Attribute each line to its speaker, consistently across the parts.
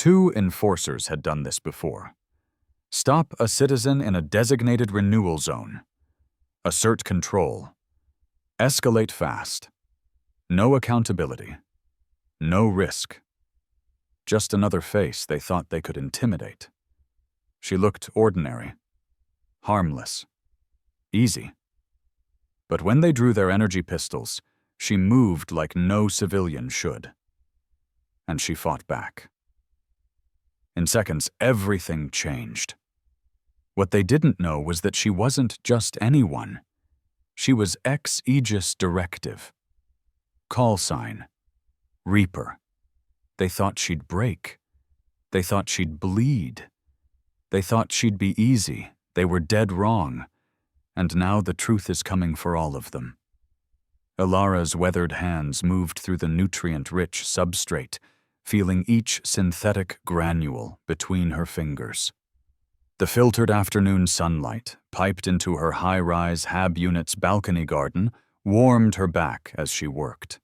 Speaker 1: 2 enforcers had done this before. Stop a citizen in a designated renewal zone. Assert control. Escalate fast. No accountability. No risk. Just another face they thought they could intimidate. She looked ordinary, harmless, easy. But when they drew their energy pistols, she moved like no civilian should. And she fought back. In seconds, everything changed. What they didn't know was that she wasn't just anyone. She was ex-Aegis Directive. Call sign. Reaper. They thought she'd break. They thought she'd bleed. They thought she'd be easy. They were dead wrong. And now the truth is coming for all of them. Ilara's weathered hands moved through the nutrient-rich substrate, feeling each synthetic granule between her fingers. The filtered afternoon sunlight, piped into her high-rise HAB unit's balcony garden, warmed her back as she worked.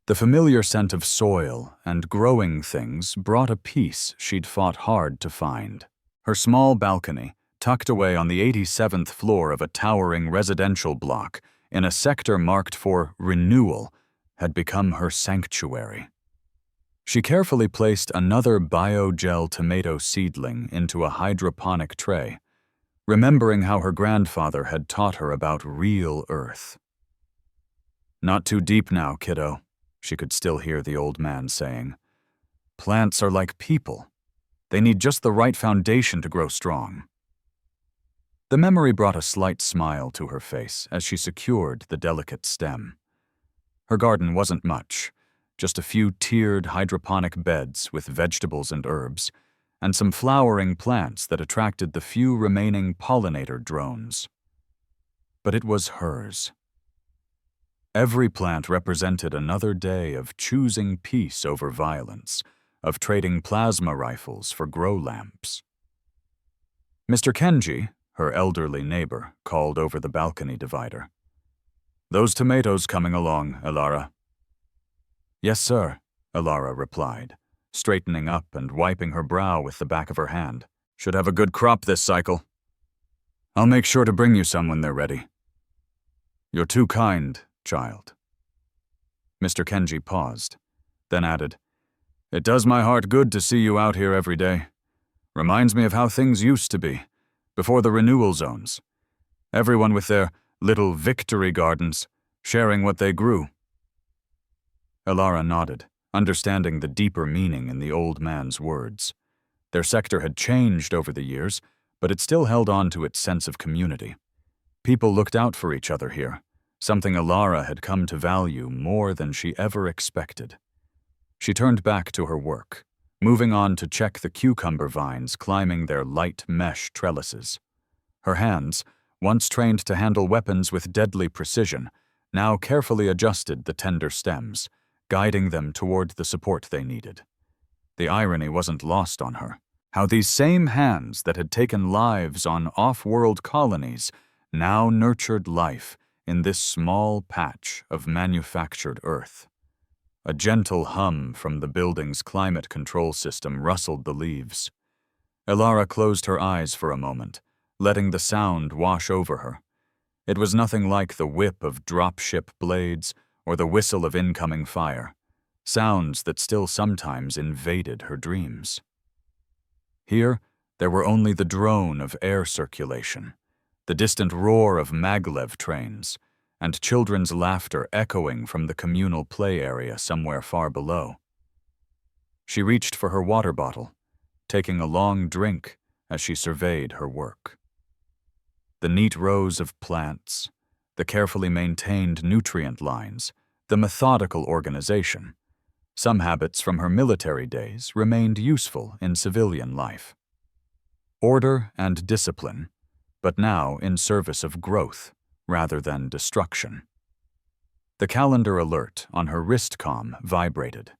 Speaker 1: The familiar scent of soil and growing things brought a peace she'd fought hard to find. Her small balcony, tucked away on the 87th floor of a towering residential block in a sector marked for renewal, had become her sanctuary. She carefully placed another biogel tomato seedling into a hydroponic tray, remembering how her grandfather had taught her about real earth. "Not too deep now, kiddo," she could still hear the old man saying. "Plants are like people. They need just the right foundation to grow strong." The memory brought a slight smile to her face as she secured the delicate stem. Her garden wasn't much, just a few tiered hydroponic beds with vegetables and herbs, and some flowering plants that attracted the few remaining pollinator drones. But it was hers. Every plant represented another day of choosing peace over violence, of trading plasma rifles for grow lamps. Mr. Kenji, her elderly neighbor, called over the balcony divider. "Those tomatoes coming along, Ilara." "Yes, sir," Ilara replied, straightening up and wiping her brow with the back of her hand. "Should have a good crop this cycle. I'll make sure to bring you some when they're ready." "You're too kind, child." Mr. Kenji paused, then added, "It does my heart good to see you out here every day. Reminds me of how things used to be, before the renewal zones. Everyone with their little victory gardens, sharing what they grew." Ilara nodded, understanding the deeper meaning in the old man's words. Their sector had changed over the years, but it still held on to its sense of community. People looked out for each other here, something Ilara had come to value more than she ever expected. She turned back to her work, moving on to check the cucumber vines climbing their light mesh trellises. Her hands, once trained to handle weapons with deadly precision, now carefully adjusted the tender stems, guiding them toward the support they needed. The irony wasn't lost on her. How these same hands that had taken lives on off-world colonies now nurtured life in this small patch of manufactured Earth. A gentle hum from the building's climate control system rustled the leaves. Ilara closed her eyes for a moment, letting the sound wash over her. It was nothing like the whip of dropship blades or the whistle of incoming fire, sounds that still sometimes invaded her dreams. Here, there were only the drone of air circulation, the distant roar of maglev trains, and children's laughter echoing from the communal play area somewhere far below. She reached for her water bottle, taking a long drink as she surveyed her work. The neat rows of plants, the carefully maintained nutrient lines, the methodical organization. Some habits from her military days remained useful in civilian life. Order and discipline, but now in service of growth rather than destruction. The calendar alert on her wristcom vibrated.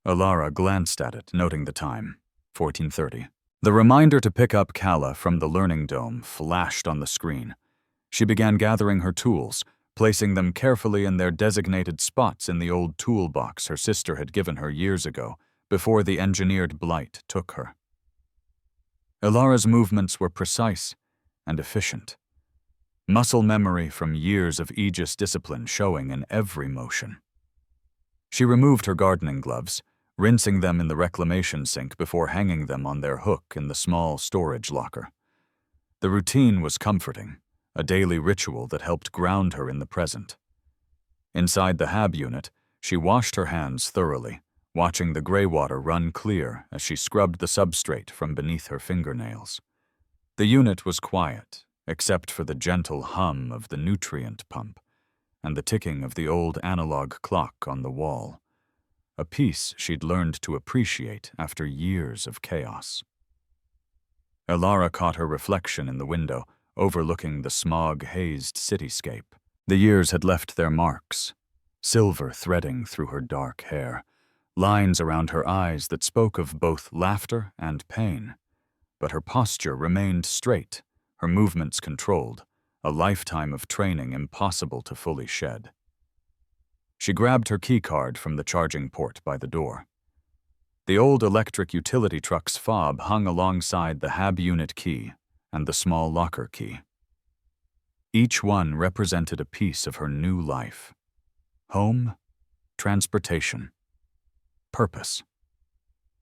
Speaker 1: Ilara glanced at it, noting the time, 14:30. The reminder to pick up Kala from the Learning Dome flashed on the screen. She began gathering her tools, placing them carefully in their designated spots in the old toolbox her sister had given her years ago, before the engineered blight took her. Ilara's movements were precise and efficient, muscle memory from years of Aegis discipline showing in every motion. She removed her gardening gloves, rinsing them in the reclamation sink before hanging them on their hook in the small storage locker. The routine was comforting, a daily ritual that helped ground her in the present. Inside the HAB unit, she washed her hands thoroughly, watching the gray water run clear as she scrubbed the substrate from beneath her fingernails. The unit was quiet, except for the gentle hum of the nutrient pump and the ticking of the old analog clock on the wall, a peace she'd learned to appreciate after years of chaos. Ilara caught her reflection in the window, overlooking the smog-hazed cityscape. The years had left their marks, silver threading through her dark hair, lines around her eyes that spoke of both laughter and pain. But her posture remained straight, her movements controlled, a lifetime of training impossible to fully shed. She grabbed her keycard from the charging port by the door. The old electric utility truck's fob hung alongside the HAB unit key and the small locker key. Each one represented a piece of her new life. Home, transportation, purpose.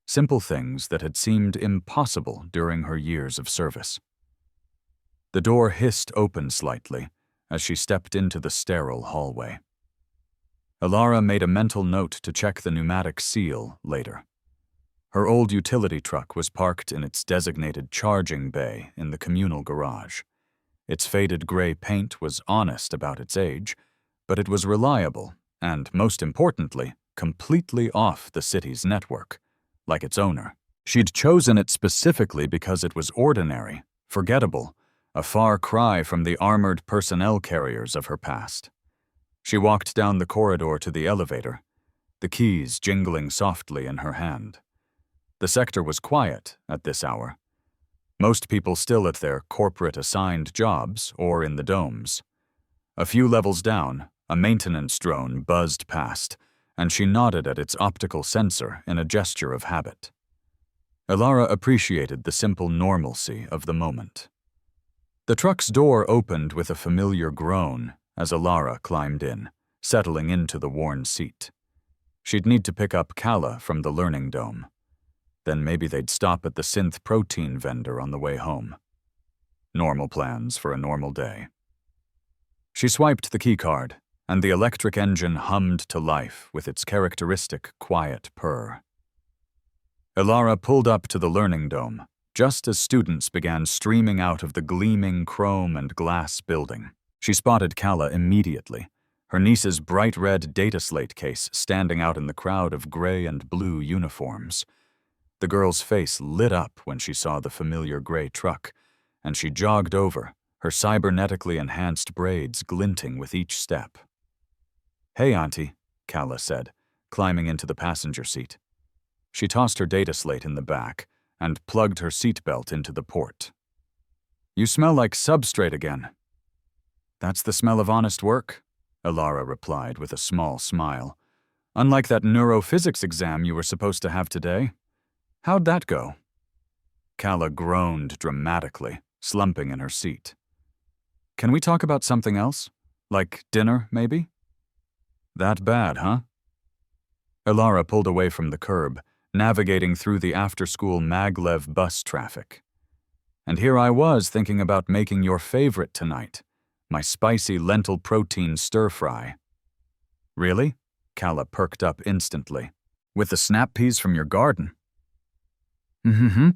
Speaker 1: Simple things that had seemed impossible during her years of service. The door hissed open slightly as she stepped into the sterile hallway. Ilara made a mental note to check the pneumatic seal later. Her old utility truck was parked in its designated charging bay in the communal garage. Its faded gray paint was honest about its age, but it was reliable and, most importantly, completely off the city's network, like its owner. She'd chosen it specifically because it was ordinary, forgettable, a far cry from the armored personnel carriers of her past. She walked down the corridor to the elevator, the keys jingling softly in her hand. The sector was quiet at this hour. Most people still at their corporate-assigned jobs or in the domes. A few levels down, a maintenance drone buzzed past, and she nodded at its optical sensor in a gesture of habit. Ilara appreciated the simple normalcy of the moment. The truck's door opened with a familiar groan as Ilara climbed in, settling into the worn seat. She'd need to pick up Kala from the learning dome. Then maybe they'd stop at the synth protein vendor on the way home. Normal plans for a normal day. She swiped the keycard, and the electric engine hummed to life with its characteristic quiet purr. Ilara pulled up to the learning dome, just as students began streaming out of the gleaming chrome and glass building. She spotted Kala immediately, her niece's bright red data slate case standing out in the crowd of gray and blue uniforms. The girl's face lit up when she saw the familiar gray truck, and she jogged over, her cybernetically enhanced braids glinting with each step. "Hey, Auntie," Kala said, climbing into the passenger seat. She tossed her data slate in the back and plugged her seatbelt into the port. "You smell like substrate again." "That's the smell of honest work," Ilara replied with a small smile. "Unlike that neurophysics exam you were supposed to have today. How'd that go?" Kala groaned dramatically, slumping in her seat. "Can we talk about something else? Like dinner, maybe?" "That bad, huh?" Ilara pulled away from the curb, navigating through the after-school maglev bus traffic. "And here I was thinking about making your favorite tonight, my spicy lentil protein stir-fry." "Really?" Kala perked up instantly. "With the snap peas from your garden?" "Mm-hmm.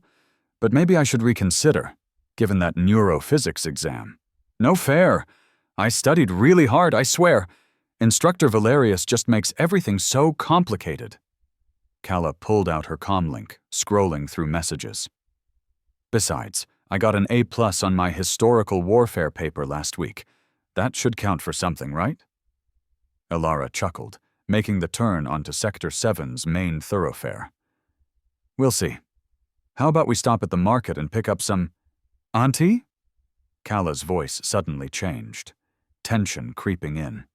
Speaker 1: But maybe I should reconsider, given that neurophysics exam." "No fair. I studied really hard, I swear. Instructor Valerius just makes everything so complicated." Kala pulled out her comlink, scrolling through messages. "Besides, I got an A+ on my historical warfare paper last week. That should count for something, right?" Ilara chuckled, making the turn onto Sector 7's main thoroughfare. "We'll see. How about we stop at the market and pick up some—" "Auntie?" Kala's voice suddenly changed, tension creeping in.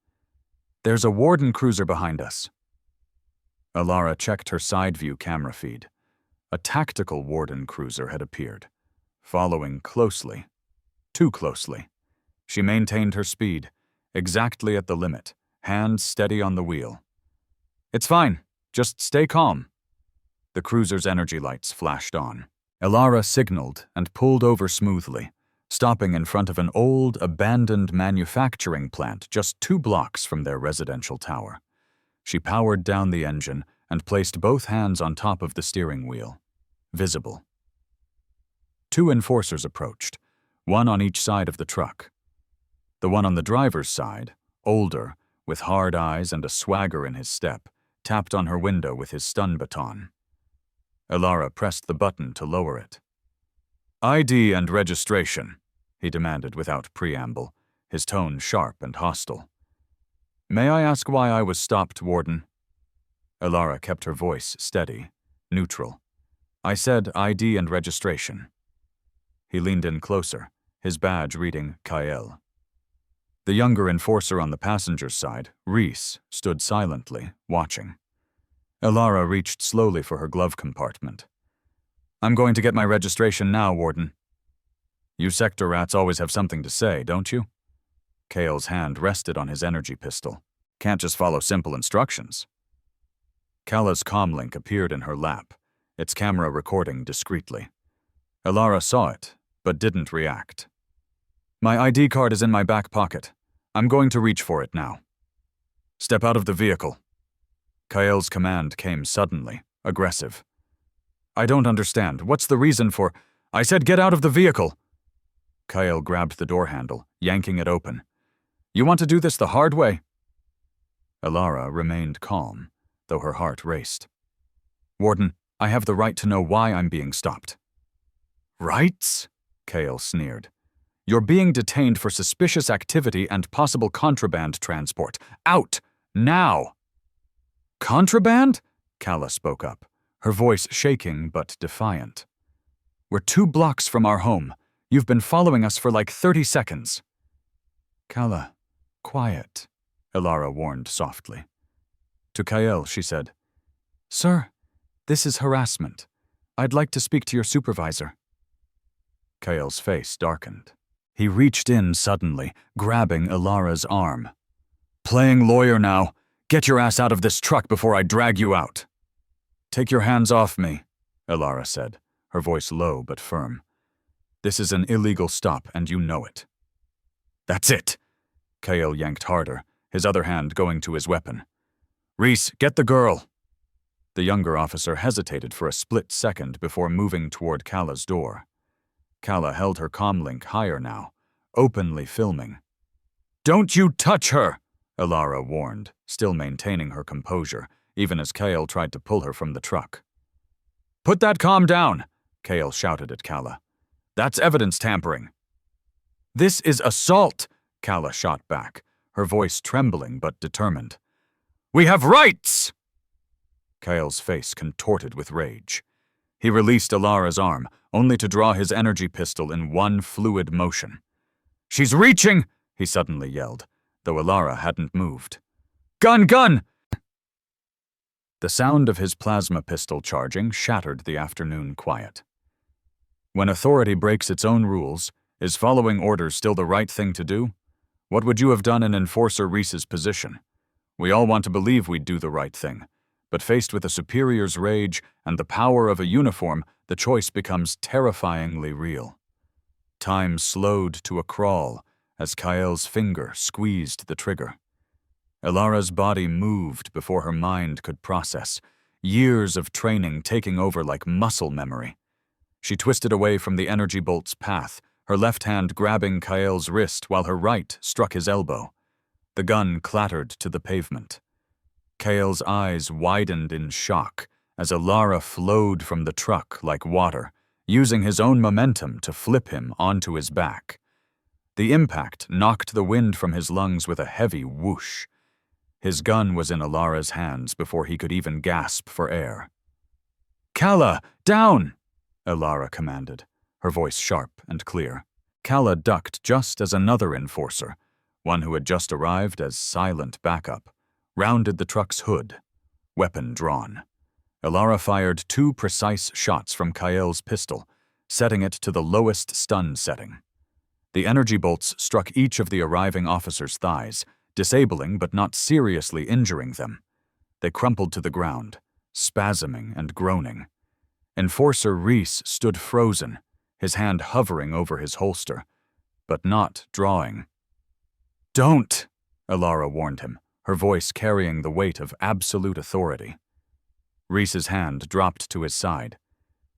Speaker 1: "There's a warden cruiser behind us." Alara checked her side-view camera feed. A tactical Warden cruiser had appeared, following closely. Too closely. She maintained her speed, exactly at the limit, hands steady on the wheel. "It's fine. Just stay calm." The cruiser's energy lights flashed on. Alara signaled and pulled over smoothly, stopping in front of an old, abandoned manufacturing plant just 2 blocks from their residential tower. She powered down the engine and placed both hands on top of the steering wheel. Visible. 2 enforcers approached, one on each side of the truck. The one on the driver's side, older, with hard eyes and a swagger in his step, tapped on her window with his stun baton. Alara pressed the button to lower it. "ID and registration," he demanded without preamble, his tone sharp and hostile. "May I ask why I was stopped, Warden?" Alara kept her voice steady, neutral. "I said ID and registration." He leaned in closer, his badge reading Kael. The younger enforcer on the passenger's side, Reese, stood silently, watching. Alara reached slowly for her glove compartment. "I'm going to get my registration now, Warden." "You sector rats always have something to say, don't you?" Kael's hand rested on his energy pistol. "Can't just follow simple instructions." Kala's comlink appeared in her lap, its camera recording discreetly. Alara saw it, but didn't react. "My ID card is in my back pocket. I'm going to reach for it now." "Step out of the vehicle." Kael's command came suddenly, aggressive. "I don't understand. What's the reason for—" "I said get out of the vehicle!" Kael grabbed the door handle, yanking it open. "You want to do this the hard way?" Alara remained calm, though her heart raced. "Warden, I have the right to know why I'm being stopped." "Rights?" Kael sneered. "You're being detained for suspicious activity and possible contraband transport. Out! Now!" "Contraband?" Kala spoke up, her voice shaking but defiant. "We're 2 blocks from our home. You've been following us for like 30 seconds. "Kala, quiet," Alara warned softly. To Kael, she said, "Sir, this is harassment. I'd like to speak to your supervisor." Kael's face darkened. He reached in suddenly, grabbing Alara's arm. "Playing lawyer now. Get your ass out of this truck before I drag you out." "Take your hands off me," Alara said, her voice low but firm. "This is an illegal stop, and you know it." "That's it!" Kael yanked harder, his other hand going to his weapon. "Reese, get the girl!" The younger officer hesitated for a split second before moving toward Kala's door. Kala held her comlink higher now, openly filming. "Don't you touch her!" Alara warned, still maintaining her composure, even as Kael tried to pull her from the truck. "Put that comm down!" Kael shouted at Kala. "That's evidence tampering." "This is assault!" Kala shot back, her voice trembling but determined. "We have rights!" Kael's face contorted with rage. He released Alara's arm, only to draw his energy pistol in one fluid motion. "She's reaching!" he suddenly yelled, though Alara hadn't moved. "Gun, gun!" The sound of his plasma pistol charging shattered the afternoon quiet. When authority breaks its own rules, is following orders still the right thing to do? What would you have done in Enforcer Reese's position? We all want to believe we'd do the right thing, but faced with a superior's rage and the power of a uniform, the choice becomes terrifyingly real. Time slowed to a crawl as Kael's finger squeezed the trigger. Alara's body moved before her mind could process, years of training taking over like muscle memory. She twisted away from the energy bolt's path, her left hand grabbing Kael's wrist while her right struck his elbow. The gun clattered to the pavement. Kael's eyes widened in shock as Alara flowed from the truck like water, using his own momentum to flip him onto his back. The impact knocked the wind from his lungs with a heavy whoosh. His gun was in Alara's hands before he could even gasp for air. "Kala, down!" Alara commanded, her voice sharp and clear. Kala ducked just as another enforcer, one who had just arrived as silent backup, rounded the truck's hood. weapon drawn. Elara fired 2 precise shots from Kyle pistol, setting it to the lowest stun setting. The energy bolts struck each of the arriving officers' thighs, disabling but not seriously injuring them. They crumpled to the ground, spasming and groaning. Enforcer Reese stood frozen, his hand hovering over his holster, but not drawing. "Don't!" Elara warned him, her voice carrying the weight of absolute authority. Reese's hand dropped to his side.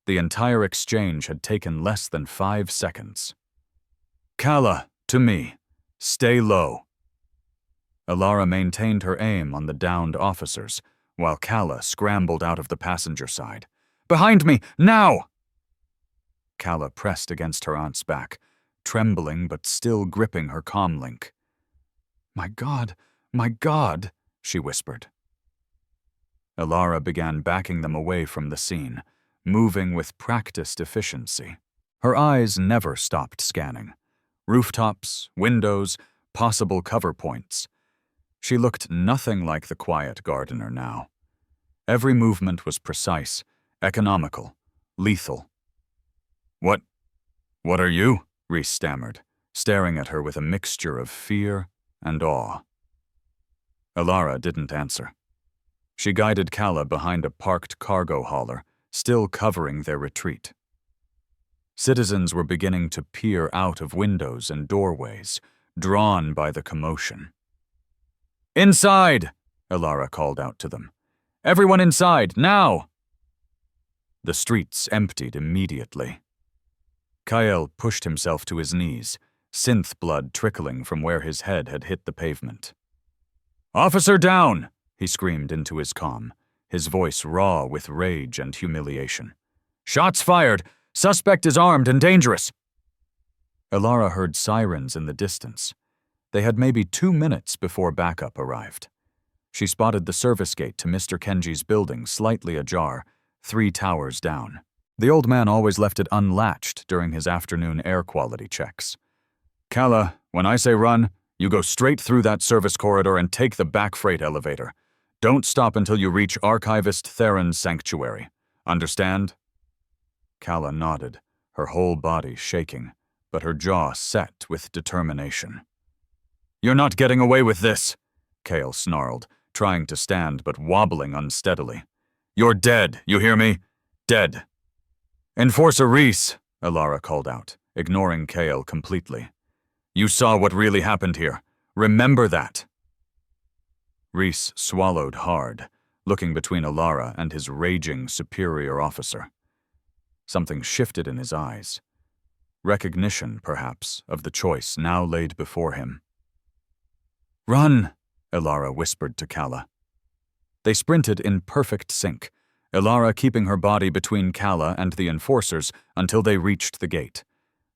Speaker 1: The entire exchange had taken less than 5 seconds. "Kala, to me. Stay low." Elara maintained her aim on the downed officers, while Kala scrambled out of the passenger side. "Behind me, now!" Kala pressed against her aunt's back, trembling but still gripping her comlink. My God, she whispered. Elara began backing them away from the scene, moving with practiced efficiency. Her eyes never stopped scanning. Rooftops, windows, possible cover points. She looked nothing like the quiet gardener now. Every movement was precise, economical, lethal. What are you?" Reese stammered, staring at her with a mixture of fear and awe. Elara didn't answer. She guided Kala behind a parked cargo hauler, still covering their retreat. Citizens were beginning to peer out of windows and doorways, drawn by the commotion. "Inside!" Elara called out to them. "Everyone inside, now!" The streets emptied immediately. Kyle pushed himself to his knees, synth blood trickling from where his head had hit the pavement. "Officer down!" he screamed into his comm, his voice raw with rage and humiliation. "Shots fired! Suspect is armed and dangerous!" Elara heard sirens in the distance. They had maybe 2 minutes before backup arrived. She spotted the service gate to Mr. Kenji's building slightly ajar, 3 towers down. The old man always left it unlatched during his afternoon air quality checks. "Kala, when I say run, you go straight through that service corridor and take the back freight elevator. Don't stop until you reach Archivist Theron's sanctuary. Understand?" Kala nodded, her whole body shaking, but her jaw set with determination. "You're not getting away with this," Kale snarled, trying to stand but wobbling unsteadily. "You're dead, you hear me? Dead." "Enforcer Reese," Elara called out, ignoring Kale completely. "You saw what really happened here. Remember that." Reese swallowed hard, looking between Elara and his raging superior officer. Something shifted in his eyes. Recognition, perhaps, of the choice now laid before him. "Run," Elara whispered to Kala. They sprinted in perfect sync, Elara keeping her body between Kala and the enforcers until they reached the gate.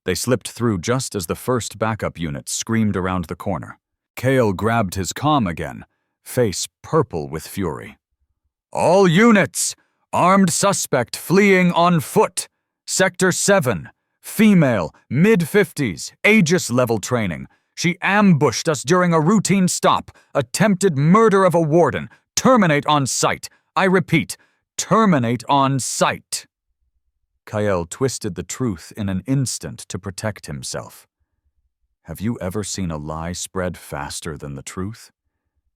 Speaker 1: They slipped through just as the first backup unit screamed around the corner. Kale grabbed his comm again, face purple with fury. "All units! Armed suspect fleeing on foot! Sector 7, female, mid-50s, Aegis-level training. She ambushed us during a routine stop. Attempted murder of a warden. Terminate on sight. I repeat, terminate on sight." Kyle twisted the truth in an instant to protect himself. Have you ever seen a lie spread faster than the truth?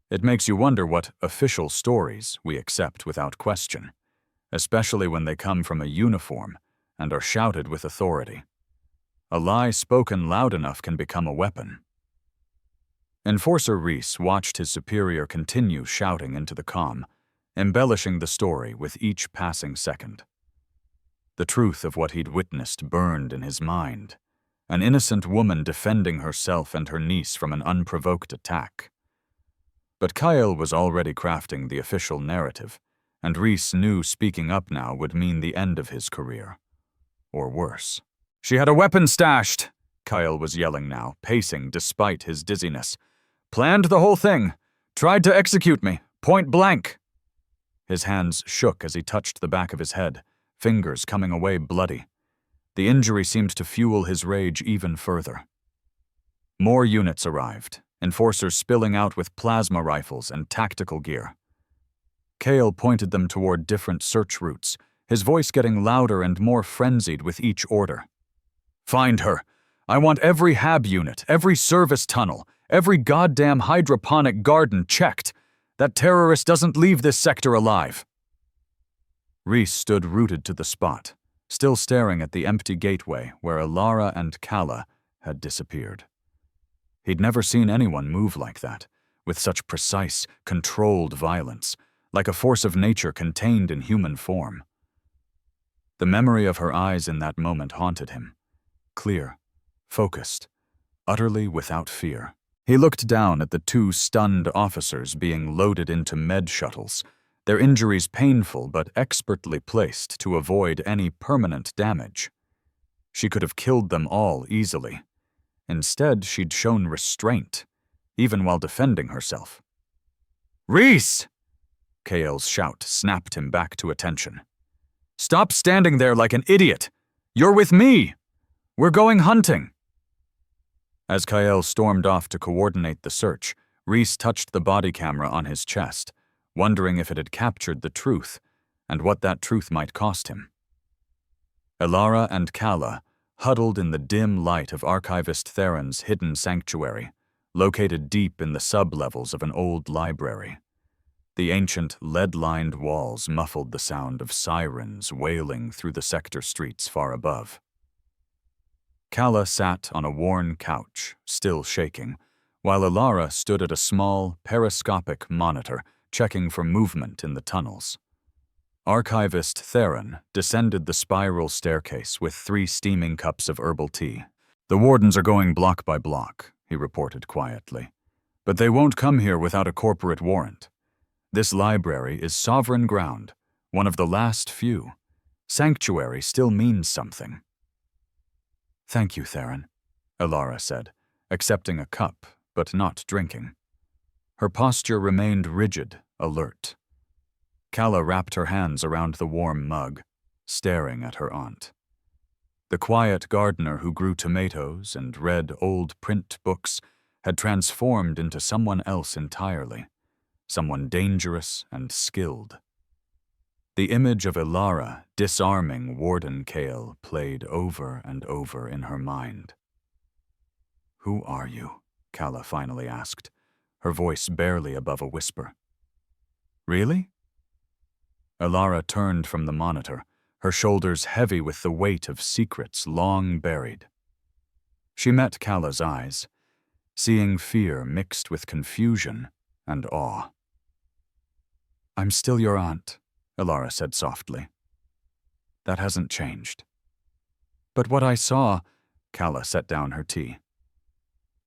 Speaker 1: It makes you wonder what official stories we accept without question, especially when they come from a uniform and are shouted with authority. A lie spoken loud enough can become a weapon. Enforcer Reese watched his superior continue shouting into the comm, embellishing the story with each passing second. The truth of what he'd witnessed burned in his mind. An innocent woman defending herself and her niece from an unprovoked attack. But Kyle was already crafting the official narrative, and Reese knew speaking up now would mean the end of his career. Or worse. "She had a weapon stashed!" Kyle was yelling now, pacing despite his dizziness. "Planned the whole thing. Tried to execute me. Point blank." His hands shook as he touched the back of his head, fingers coming away bloody. The injury seemed to fuel his rage even further. More units arrived, enforcers spilling out with plasma rifles and tactical gear. Kale pointed them toward different search routes, his voice getting louder and more frenzied with each order. Find her. I want every HAB unit, every service tunnel, every goddamn hydroponic garden checked. That terrorist doesn't leave this sector alive. Reese stood rooted to the spot, still staring at the empty gateway where Alara and Kala had disappeared. He'd never seen anyone move like that, with such precise, controlled violence, like a force of nature contained in human form. The memory of her eyes in that moment haunted him. Clear, focused, utterly without fear. He looked down at the two stunned officers being loaded into med shuttles, their injuries painful but expertly placed to avoid any permanent damage. She could have killed them all easily. Instead, she'd shown restraint, even while defending herself. "Reese!" Kale's shout snapped him back to attention. "Stop standing there like an idiot! You're with me! We're going hunting!" As Kyle stormed off to coordinate the search, Reese touched the body camera on his chest, wondering if it had captured the truth, and what that truth might cost him. Alara and Kala, huddled in the dim light of Archivist Theron's hidden sanctuary, located deep in the sub-levels of an old library. The ancient, lead-lined walls muffled the sound of sirens wailing through the sector streets far above. Kala sat on a worn couch, still shaking, while Alara stood at a small, periscopic monitor checking for movement in the tunnels. Archivist Theron descended the spiral staircase with 3 steaming cups of herbal tea. "The wardens are going block by block," he reported quietly. "But they won't come here without a corporate warrant. This library is sovereign ground, one of the last few. Sanctuary still means something." "Thank you, Theron," Alara said, accepting a cup, but not drinking. Her posture remained rigid, alert. Kala wrapped her hands around the warm mug, staring at her aunt. The quiet gardener who grew tomatoes and read old print books had transformed into someone else entirely, someone dangerous and skilled. The image of Alara disarming Warden Kale played over and over in her mind. "Who are you?" Kala finally asked, her voice barely above a whisper. "Really?" Alara turned from the monitor, her shoulders heavy with the weight of secrets long buried. She met Kala's eyes, seeing fear mixed with confusion and awe. "I'm still your aunt," Alara said softly. "That hasn't changed." "But what I saw," Kala set down her tea.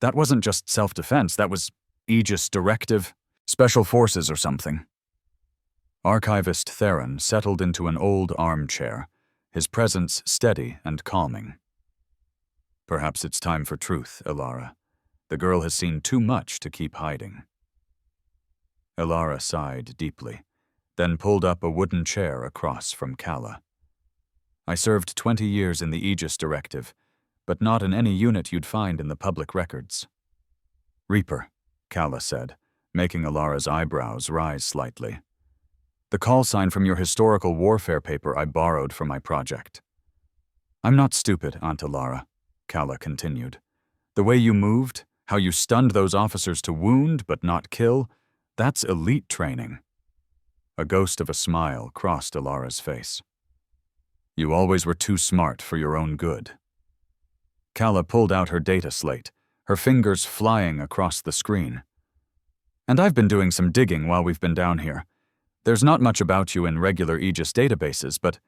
Speaker 1: "That wasn't just self-defense, that was Aegis Directive, Special Forces or something." Archivist Theron settled into an old armchair, his presence steady and calming. "Perhaps it's time for truth, Alara. The girl has seen too much to keep hiding." Alara sighed deeply, then pulled up a wooden chair across from Kala. "I served 20 years in the Aegis Directive, but not in any unit you'd find in the public records." "Reaper," Kala said, making Alara's eyebrows rise slightly. "The call sign from your historical warfare paper I borrowed for my project." "I'm not stupid, Aunt Alara," Kala continued. "The way you moved, how you stunned those officers to wound but not kill, that's elite training." A ghost of a smile crossed Alara's face. "You always were too smart for your own good." Kala pulled out her data slate, her fingers flying across the screen. "And I've been doing some digging while we've been down here. There's not much about you in regular Aegis databases, but—"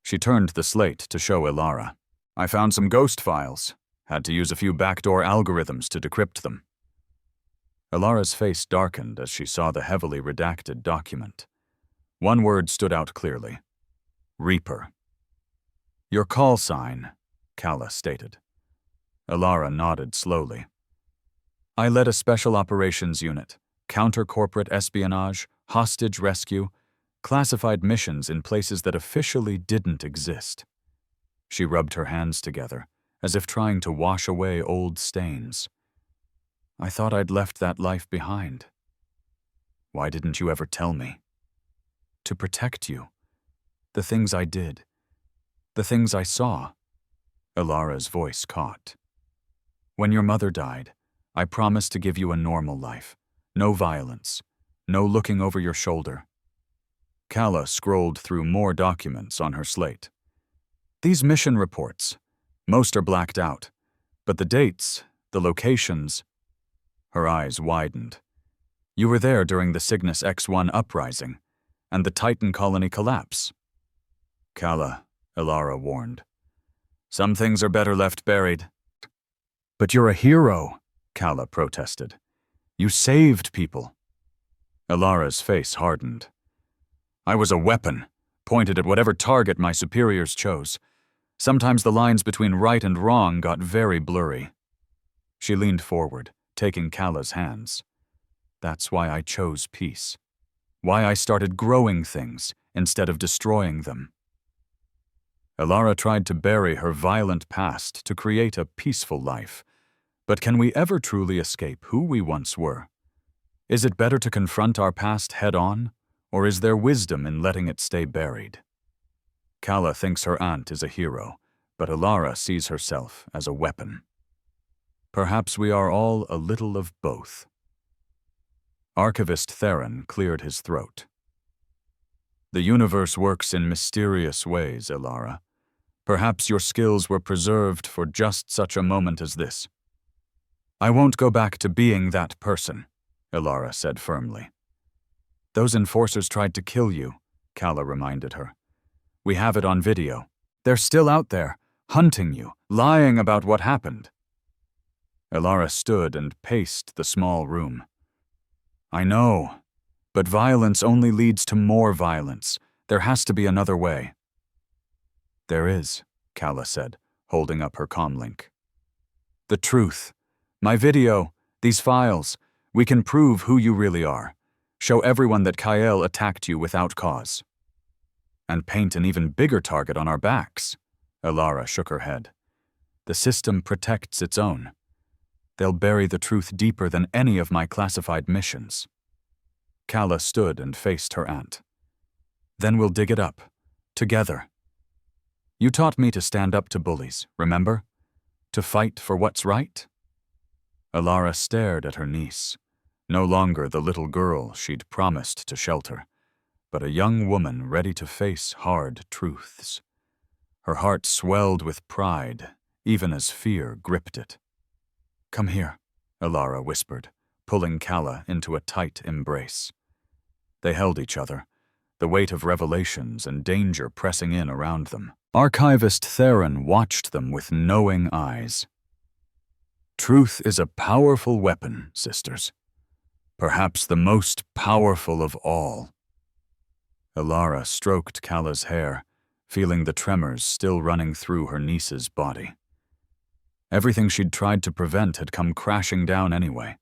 Speaker 1: She turned the slate to show Alara. "I found some ghost files. Had to use a few backdoor algorithms to decrypt them." Alara's face darkened as she saw the heavily redacted document. One word stood out clearly. "Reaper." "Your call sign," Kala stated. Alara nodded slowly. "I led a special operations unit, counter-corporate espionage, hostage rescue, classified missions in places that officially didn't exist." She rubbed her hands together, as if trying to wash away old stains. "I thought I'd left that life behind." "Why didn't you ever tell me?" to protect you. The things I did. The things I saw. Ilara's voice caught. When your mother died, I promised to give you a normal life. No violence. No looking over your shoulder. Kala scrolled through more documents on her slate. These mission reports. Most are blacked out. But the dates, the locations... Her eyes widened. You were there during the Cygnus X-1 uprising and the Titan colony collapse. Kala, Ilara warned. Some things are better left buried. But you're a hero, Kala protested. You saved people. Ilara's face hardened. I was a weapon, pointed at whatever target my superiors chose. Sometimes the lines between right and wrong got very blurry. She leaned forward, taking Kala's hands. That's why I chose peace. Why I started growing things instead of destroying them. Ilara tried to bury her violent past to create a peaceful life. But can we ever truly escape who we once were? Is it better to confront our past head-on, or is there wisdom in letting it stay buried? Kala thinks her aunt is a hero, but Ilara sees herself as a weapon. Perhaps we are all a little of both. Archivist Theron cleared his throat. The universe works in mysterious ways, Ilara. Perhaps your skills were preserved for just such a moment as this. I won't go back to being that person, Ilara said firmly. Those enforcers tried to kill you, Kala reminded her. We have it on video. They're still out there, hunting you, lying about what happened. Ilara stood and paced the small room. I know, but violence only leads to more violence. There has to be another way. There is, Kala said, holding up her comlink. The truth. My video, these files, we can prove who you really are. Show everyone that Kael attacked you without cause. And paint an even bigger target on our backs. Ilara shook her head. The system protects its own. They'll bury the truth deeper than any of my classified missions. Kala stood and faced her aunt. Then we'll dig it up, together. You taught me to stand up to bullies, remember? To fight for what's right? Ilara stared at her niece, no longer the little girl she'd promised to shelter, but a young woman ready to face hard truths. Her heart swelled with pride, even as fear gripped it. Come here, Ilara whispered, pulling Kala into a tight embrace. They held each other, the weight of revelations and danger pressing in around them. Archivist Theron watched them with knowing eyes. Truth is a powerful weapon, sisters. Perhaps the most powerful of all. Ilara stroked Kala's hair, feeling the tremors still running through her niece's body. Everything she'd tried to prevent had come crashing down anyway.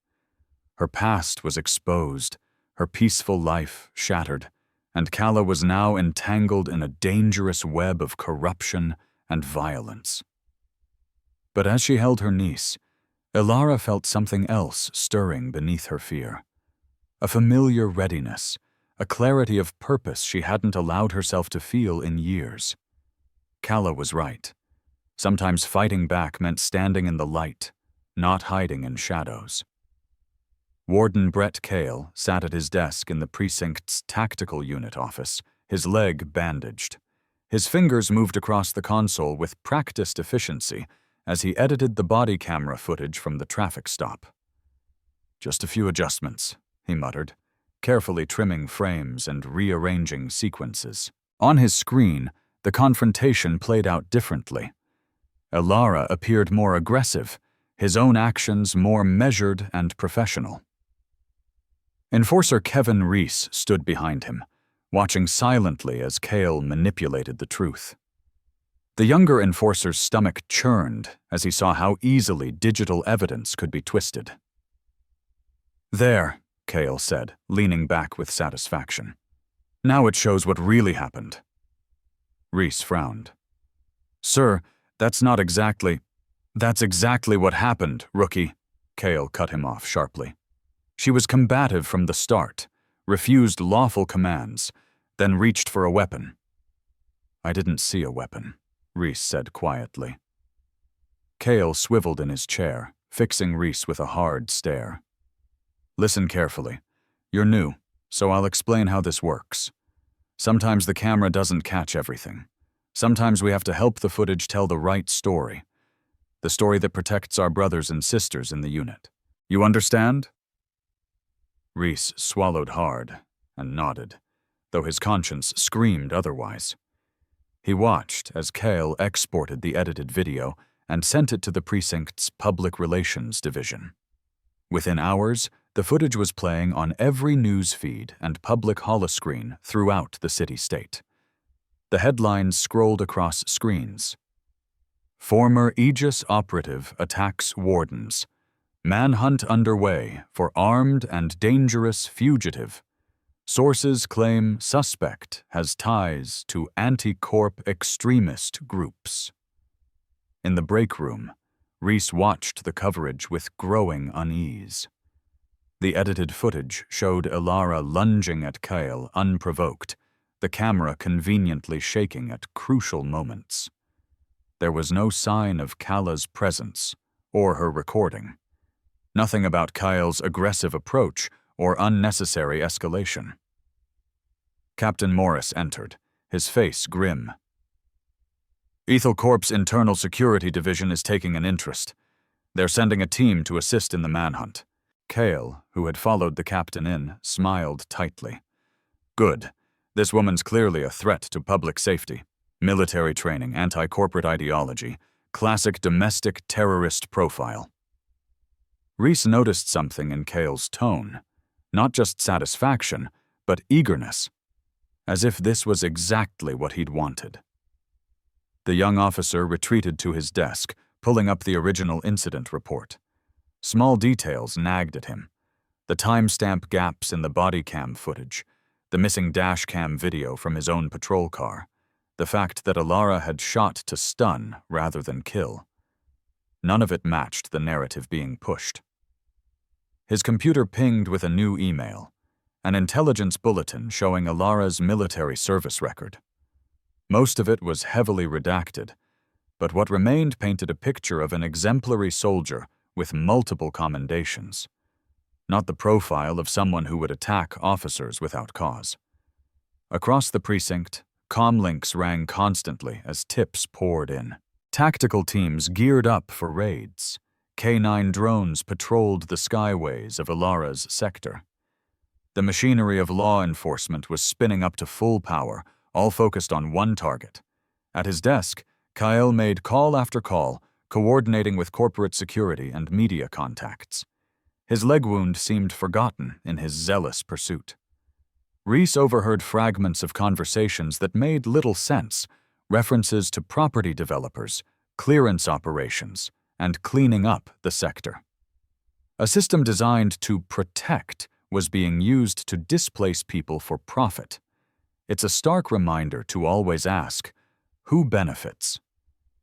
Speaker 1: Her past was exposed, her peaceful life shattered, and Kala was now entangled in a dangerous web of corruption and violence. But as she held her niece, Ilara felt something else stirring beneath her fear. A familiar readiness, a clarity of purpose she hadn't allowed herself to feel in years. Kala was right. Sometimes fighting back meant standing in the light, not hiding in shadows. Warden Brett Kael sat at his desk in the precinct's tactical unit office, his leg bandaged. His fingers moved across the console with practiced efficiency as he edited the body camera footage from the traffic stop. Just a few adjustments, he muttered, carefully trimming frames and rearranging sequences. On his screen, the confrontation played out differently. Ilara appeared more aggressive, his own actions more measured and professional. Enforcer Kevin Reese stood behind him, watching silently as Kael manipulated the truth. The younger enforcer's stomach churned as he saw how easily digital evidence could be twisted. There, Kael said, leaning back with satisfaction. Now it shows what really happened. Reese frowned. Sir, that's exactly what happened, rookie, Kael cut him off sharply. She was combative from the start, refused lawful commands, then reached for a weapon. I didn't see a weapon, Reese said quietly. Cale swiveled in his chair, fixing Reese with a hard stare. Listen carefully. You're new, so I'll explain how this works. Sometimes the camera doesn't catch everything. Sometimes we have to help the footage tell the right story. The story that protects our brothers and sisters in the unit. You understand? Reese swallowed hard and nodded, though his conscience screamed otherwise. He watched as Cale exported the edited video and sent it to the precinct's public relations division. Within hours, the footage was playing on every news feed and public holoscreen throughout the city-state. The headlines scrolled across screens. Former Aegis operative attacks wardens. Manhunt underway for armed and dangerous fugitive. Sources claim suspect has ties to anti-corp extremist groups. In the break room, Reese watched the coverage with growing unease. The edited footage showed Ilara lunging at Cale unprovoked, the camera conveniently shaking at crucial moments. There was no sign of Kala's presence or her recording. Nothing about Kyle's aggressive approach or unnecessary escalation. Captain Morris entered, his face grim. Ethel Corp's internal security division is taking an interest. They're sending a team to assist in the manhunt. Cale, who had followed the captain in, smiled tightly. Good. This woman's clearly a threat to public safety. Military training, anti-corporate ideology, classic domestic terrorist profile. Reese noticed something in Cale's tone. Not just satisfaction, but eagerness. As if this was exactly what he'd wanted. The young officer retreated to his desk, pulling up the original incident report. Small details nagged at him. The timestamp gaps in the body cam footage, the missing dash cam video from his own patrol car, the fact that Ilara had shot to stun rather than kill. None of it matched the narrative being pushed. His computer pinged with a new email, an intelligence bulletin showing Ilara's military service record. Most of it was heavily redacted, but what remained painted a picture of an exemplary soldier with multiple commendations, not the profile of someone who would attack officers without cause. Across the precinct, comlinks rang constantly as tips poured in. Tactical teams geared up for raids. K-9 drones patrolled the skyways of Ilara's sector. The machinery of law enforcement was spinning up to full power, all focused on one target. At his desk, Kyle made call after call, coordinating with corporate security and media contacts. His leg wound seemed forgotten in his zealous pursuit. Reese overheard fragments of conversations that made little sense, references to property developers, clearance operations, and cleaning up the sector. A system designed to protect was being used to displace people for profit. It's a stark reminder to always ask, who benefits?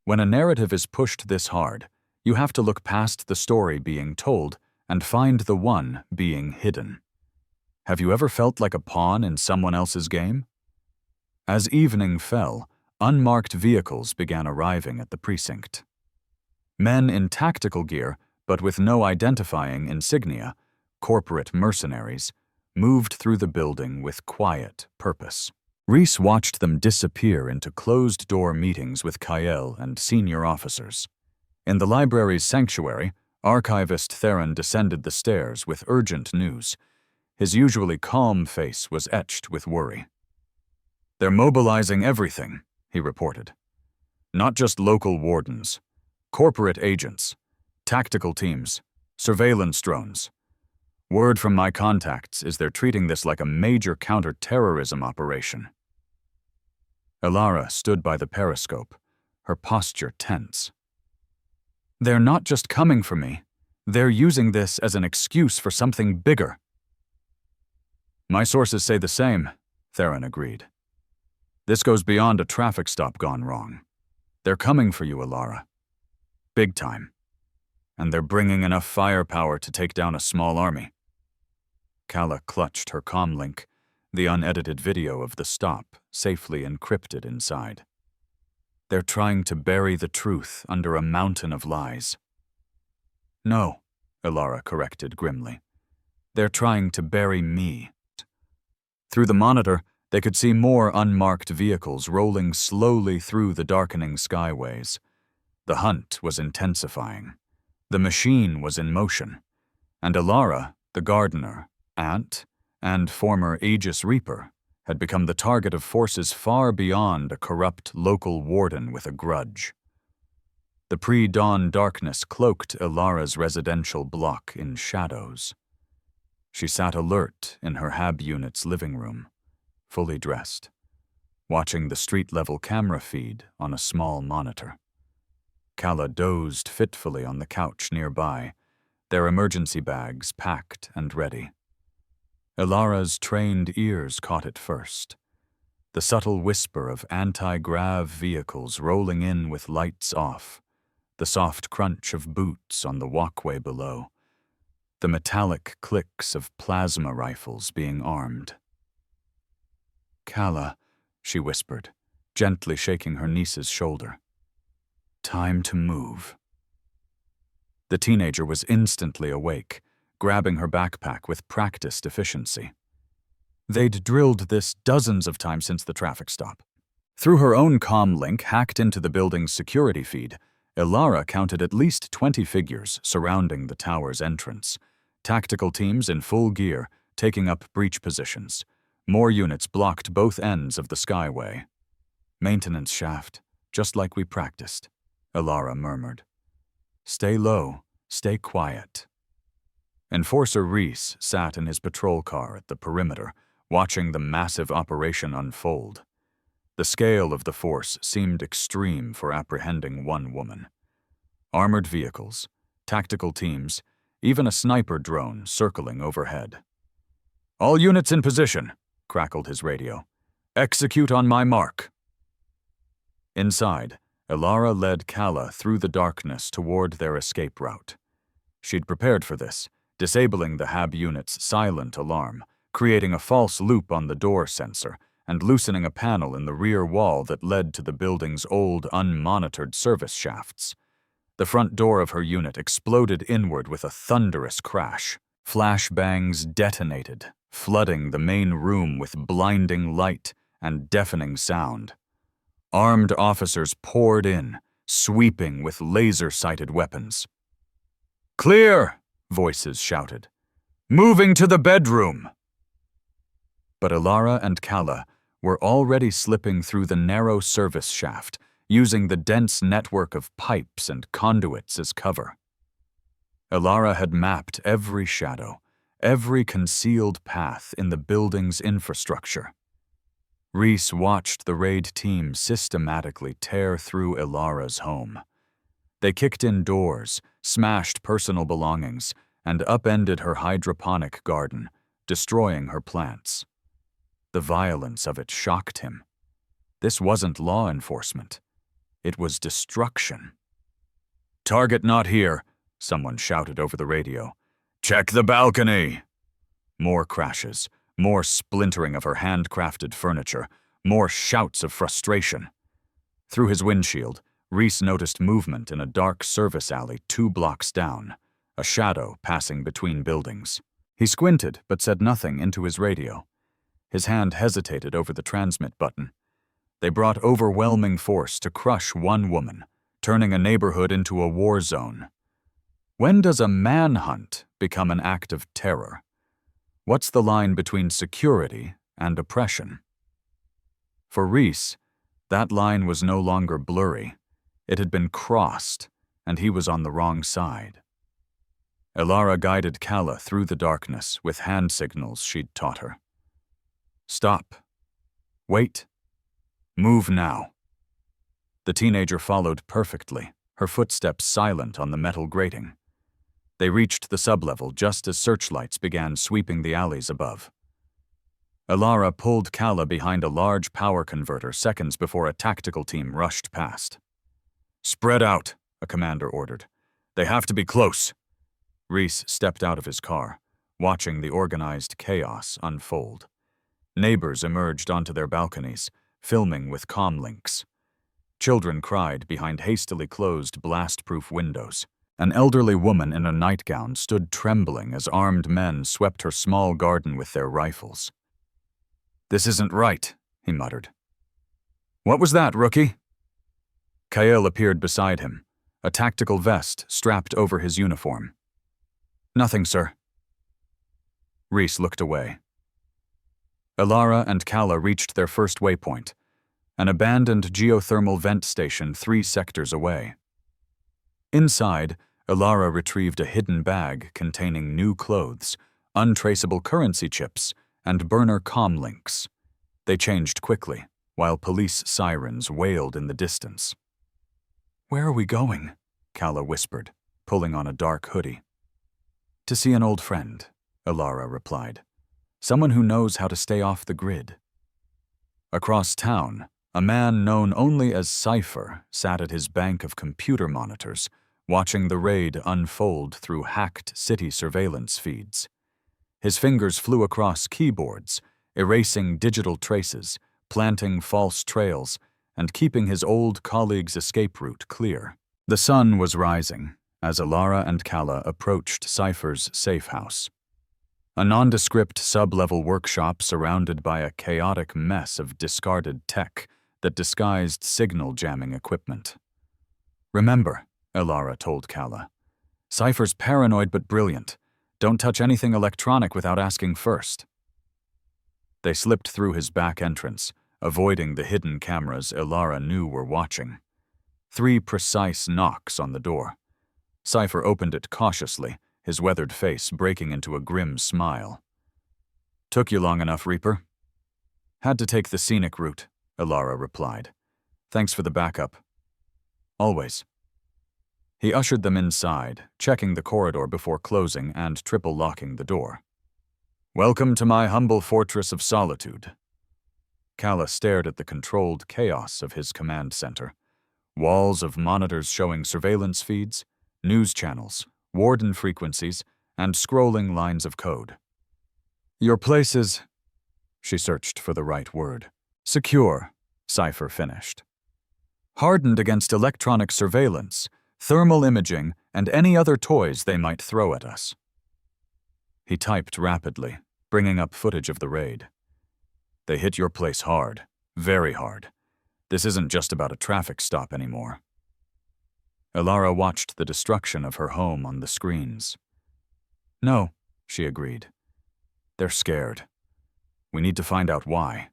Speaker 1: When a narrative is pushed this hard, you have to look past the story being told and find the one being hidden. Have you ever felt like a pawn in someone else's game? As evening fell, unmarked vehicles began arriving at the precinct. Men in tactical gear, but with no identifying insignia, corporate mercenaries, moved through the building with quiet purpose. Reese watched them disappear into closed-door meetings with Kyle and senior officers. In the library's sanctuary, archivist Theron descended the stairs with urgent news. His usually calm face was etched with worry. "They're mobilizing everything," he reported. "Not just local wardens. Corporate agents, tactical teams, surveillance drones. Word from my contacts is they're treating this like a major counter-terrorism operation." Ilara stood by the periscope, her posture tense. "They're not just coming for me. They're using this as an excuse for something bigger." "My sources say the same," Theron agreed. "This goes beyond a traffic stop gone wrong. They're coming for you, Ilara. Big time. And they're bringing enough firepower to take down a small army." Kala clutched her comlink, the unedited video of the stop safely encrypted inside. They're trying to bury the truth under a mountain of lies. No, Ilara corrected grimly. They're trying to bury me. Through the monitor, they could see more unmarked vehicles rolling slowly through the darkening skyways. The hunt was intensifying. The machine was in motion. And Ilara, the gardener, aunt, and former Aegis Reaper, had become the target of forces far beyond a corrupt local warden with a grudge. The pre-dawn darkness cloaked Ilara's residential block in shadows. She sat alert in her HAB unit's living room, fully dressed, watching the street-level camera feed on a small monitor. Kala dozed fitfully on the couch nearby, their emergency bags packed and ready. Ilara's trained ears caught it first. The subtle whisper of anti-grav vehicles rolling in with lights off, the soft crunch of boots on the walkway below, the metallic clicks of plasma rifles being armed. Kala, she whispered, gently shaking her niece's shoulder. Time to move. The teenager was instantly awake, grabbing her backpack with practiced efficiency. They'd drilled this dozens of times since the traffic stop. Through her own comm link hacked into the building's security feed, Ilara counted at least 20 figures surrounding the tower's entrance. Tactical teams in full gear, taking up breach positions. More units blocked both ends of the skyway. Maintenance shaft, just like we practiced, Ilara murmured. Stay low, stay quiet. Enforcer Reese sat in his patrol car at the perimeter, watching the massive operation unfold. The scale of the force seemed extreme for apprehending one woman. Armored vehicles, tactical teams, even a sniper drone circling overhead. All units in position, crackled his radio. Execute on my mark. Inside, Ilara led Kala through the darkness toward their escape route. She'd prepared for this, disabling the HAB unit's silent alarm, creating a false loop on the door sensor, and loosening a panel in the rear wall that led to the building's old, unmonitored service shafts. The front door of her unit exploded inward with a thunderous crash. Flashbangs detonated, flooding the main room with blinding light and deafening sound. Armed officers poured in, sweeping with laser-sighted weapons. Clear! Voices shouted. Moving to the bedroom! But Ilara and Kala were already slipping through the narrow service shaft, using the dense network of pipes and conduits as cover. Ilara had mapped every shadow, every concealed path in the building's infrastructure. Reese watched the raid team systematically tear through Ilara's home. They kicked in doors, smashed personal belongings, and upended her hydroponic garden, destroying her plants. The violence of it shocked him. This wasn't law enforcement. It was destruction. Target not here, someone shouted over the radio. Check the balcony! More crashes, more splintering of her handcrafted furniture, more shouts of frustration. Through his windshield, Reese noticed movement in a dark service alley 2 blocks down, a shadow passing between buildings. He squinted but said nothing into his radio. His hand hesitated over the transmit button. They brought overwhelming force to crush one woman, turning a neighborhood into a war zone. When does a manhunt become an act of terror? What's the line between security and oppression? For Reese, that line was no longer blurry. It had been crossed, and he was on the wrong side. Ilara guided Kala through the darkness with hand signals she'd taught her. Stop. Wait. Move now. The teenager followed perfectly, her footsteps silent on the metal grating. They reached the sublevel just as searchlights began sweeping the alleys above. Ilara pulled Kala behind a large power converter seconds before a tactical team rushed past. Spread out, a commander ordered. They have to be close. Reese stepped out of his car, watching the organized chaos unfold. Neighbors emerged onto their balconies, filming with comlinks. Children cried behind hastily closed blast-proof windows. An elderly woman in a nightgown stood trembling as armed men swept her small garden with their rifles. "This isn't right," he muttered. "What was that, rookie?" Kael appeared beside him, a tactical vest strapped over his uniform. "Nothing, sir." Reese looked away. Ilara and Kala reached their first waypoint, an abandoned geothermal vent station 3 sectors away. Inside, Ilara retrieved a hidden bag containing new clothes, untraceable currency chips, and burner comlinks. They changed quickly, while police sirens wailed in the distance. "Where are we going?" Kala whispered, pulling on a dark hoodie. "To see an old friend," Ilara replied. "Someone who knows how to stay off the grid." Across town, a man known only as Cypher sat at his bank of computer monitors, watching the raid unfold through hacked city surveillance feeds. His fingers flew across keyboards, erasing digital traces, planting false trails, and keeping his old colleague's escape route clear. The sun was rising as Ilara and Kala approached Cypher's safe house. A nondescript sub-level workshop surrounded by a chaotic mess of discarded tech that disguised signal jamming equipment. "Remember," Ilara told Kala, "Cypher's paranoid but brilliant. Don't touch anything electronic without asking first." They slipped through his back entrance, avoiding the hidden cameras Ilara knew were watching. 3 precise knocks on the door. Cypher opened it cautiously, his weathered face breaking into a grim smile. "Took you long enough, Reaper?" "Had to take the scenic route," Ilara replied. "Thanks for the backup." "Always." He ushered them inside, checking the corridor before closing and triple-locking the door. "Welcome to my humble fortress of solitude." Kala stared at the controlled chaos of his command center. Walls of monitors showing surveillance feeds, news channels, warden frequencies, and scrolling lines of code. "Your place is—" She searched for the right word. "Secure," Cypher finished. "Hardened against electronic surveillance, thermal imaging, and any other toys they might throw at us." He typed rapidly, bringing up footage of the raid. "They hit your place hard, very hard. This isn't just about a traffic stop anymore." Ilara watched the destruction of her home on the screens. "No," she agreed. "They're scared. We need to find out why."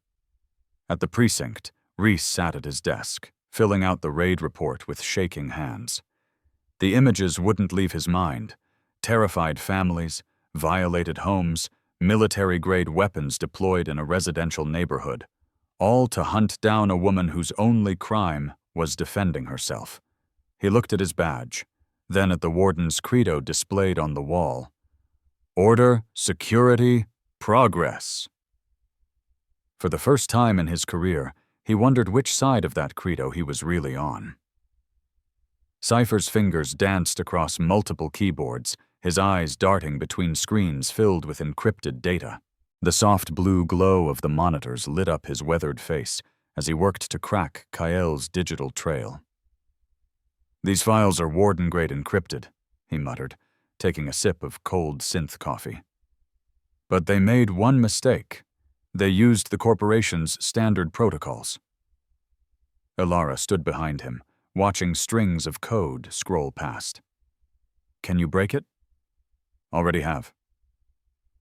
Speaker 1: At the precinct, Reese sat at his desk, filling out the raid report with shaking hands. The images wouldn't leave his mind. Terrified families, violated homes, military-grade weapons deployed in a residential neighborhood, all to hunt down a woman whose only crime was defending herself. He looked at his badge, then at the warden's credo displayed on the wall. "Order, security, progress." For the first time in his career, he wondered which side of that credo he was really on. Cypher's fingers danced across multiple keyboards, his eyes darting between screens filled with encrypted data. The soft blue glow of the monitors lit up his weathered face as he worked to crack Kael's digital trail. "These files are warden-grade encrypted," he muttered, taking a sip of cold synth coffee. "But they made one mistake. They used the corporation's standard protocols." Ilara stood behind him, watching strings of code scroll past. "Can you break it?" "Already have."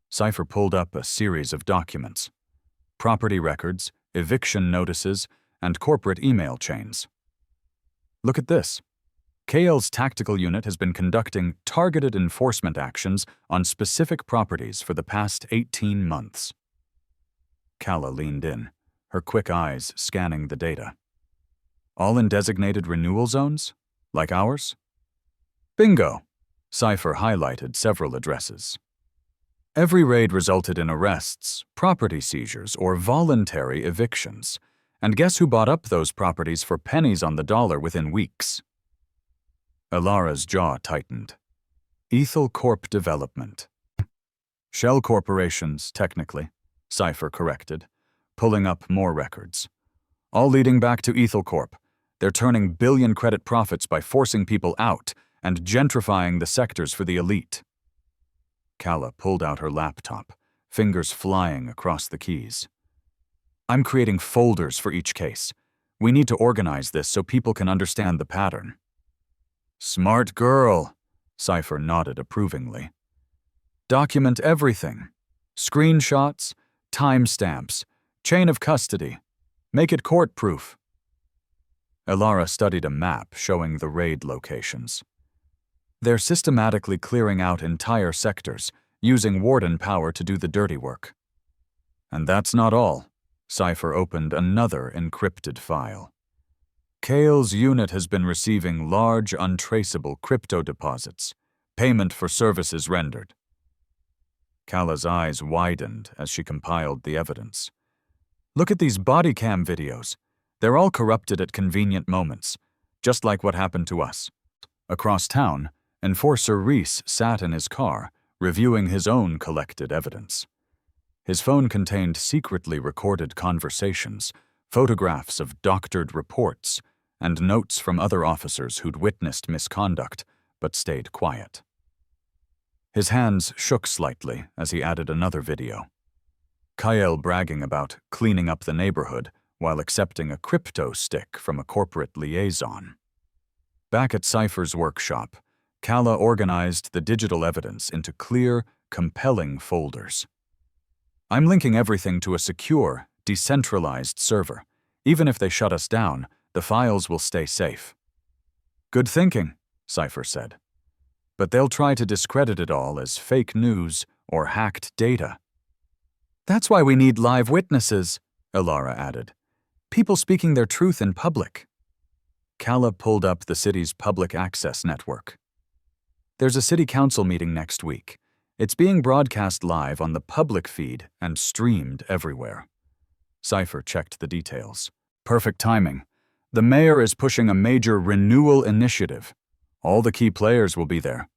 Speaker 1: Cypher pulled up a series of documents: property records, eviction notices, and corporate email chains. "Look at this. Kael's tactical unit has been conducting targeted enforcement actions on specific properties for the past 18 months. Kala leaned in, her quick eyes scanning the data. "All in designated renewal zones? Like ours?" "Bingo!" Cypher highlighted several addresses. Every raid resulted in arrests, property seizures, or voluntary evictions. And guess who bought up those properties for pennies on the dollar within weeks? Ilara's jaw tightened. Ethel Corp Development. Shell corporations, technically. Cypher corrected, pulling up more records. All leading back to Ethel Corp. They're turning billion credit profits by forcing people out and gentrifying the sectors for the elite. Kala pulled out her laptop, fingers flying across the keys. I'm creating folders for each case. We need to organize this so people can understand the pattern. Smart girl, Cypher nodded approvingly. Document everything. Screenshots, timestamps, chain of custody. Make it court-proof. Elara studied a map showing the raid locations. They're systematically clearing out entire sectors, using warden power to do the dirty work. And that's not all. Cypher opened another encrypted file. Kale's unit has been receiving large, untraceable crypto deposits, payment for services rendered. Kala's eyes widened as she compiled the evidence. Look at these body cam videos. They're all corrupted at convenient moments, just like what happened to us. Across town, Enforcer Reese sat in his car, reviewing his own collected evidence. His phone contained secretly recorded conversations, photographs of doctored reports, and notes from other officers who'd witnessed misconduct but stayed quiet. His hands shook slightly as he added another video. Kyle bragging about cleaning up the neighborhood while accepting a crypto stick from a corporate liaison. Back at Cypher's workshop, Kala organized the digital evidence into clear, compelling folders. I'm linking everything to a secure, decentralized server. Even if they shut us down, the files will stay safe. Good thinking, Cypher said. But they'll try to discredit it all as fake news or hacked data. That's why we need live witnesses, Elara added. People speaking their truth in public. Kala pulled up the city's public access network. There's a city council meeting next week. It's being broadcast live on the public feed and streamed everywhere. Cypher checked the details. Perfect timing. The mayor is pushing a major renewal initiative. All the key players will be there.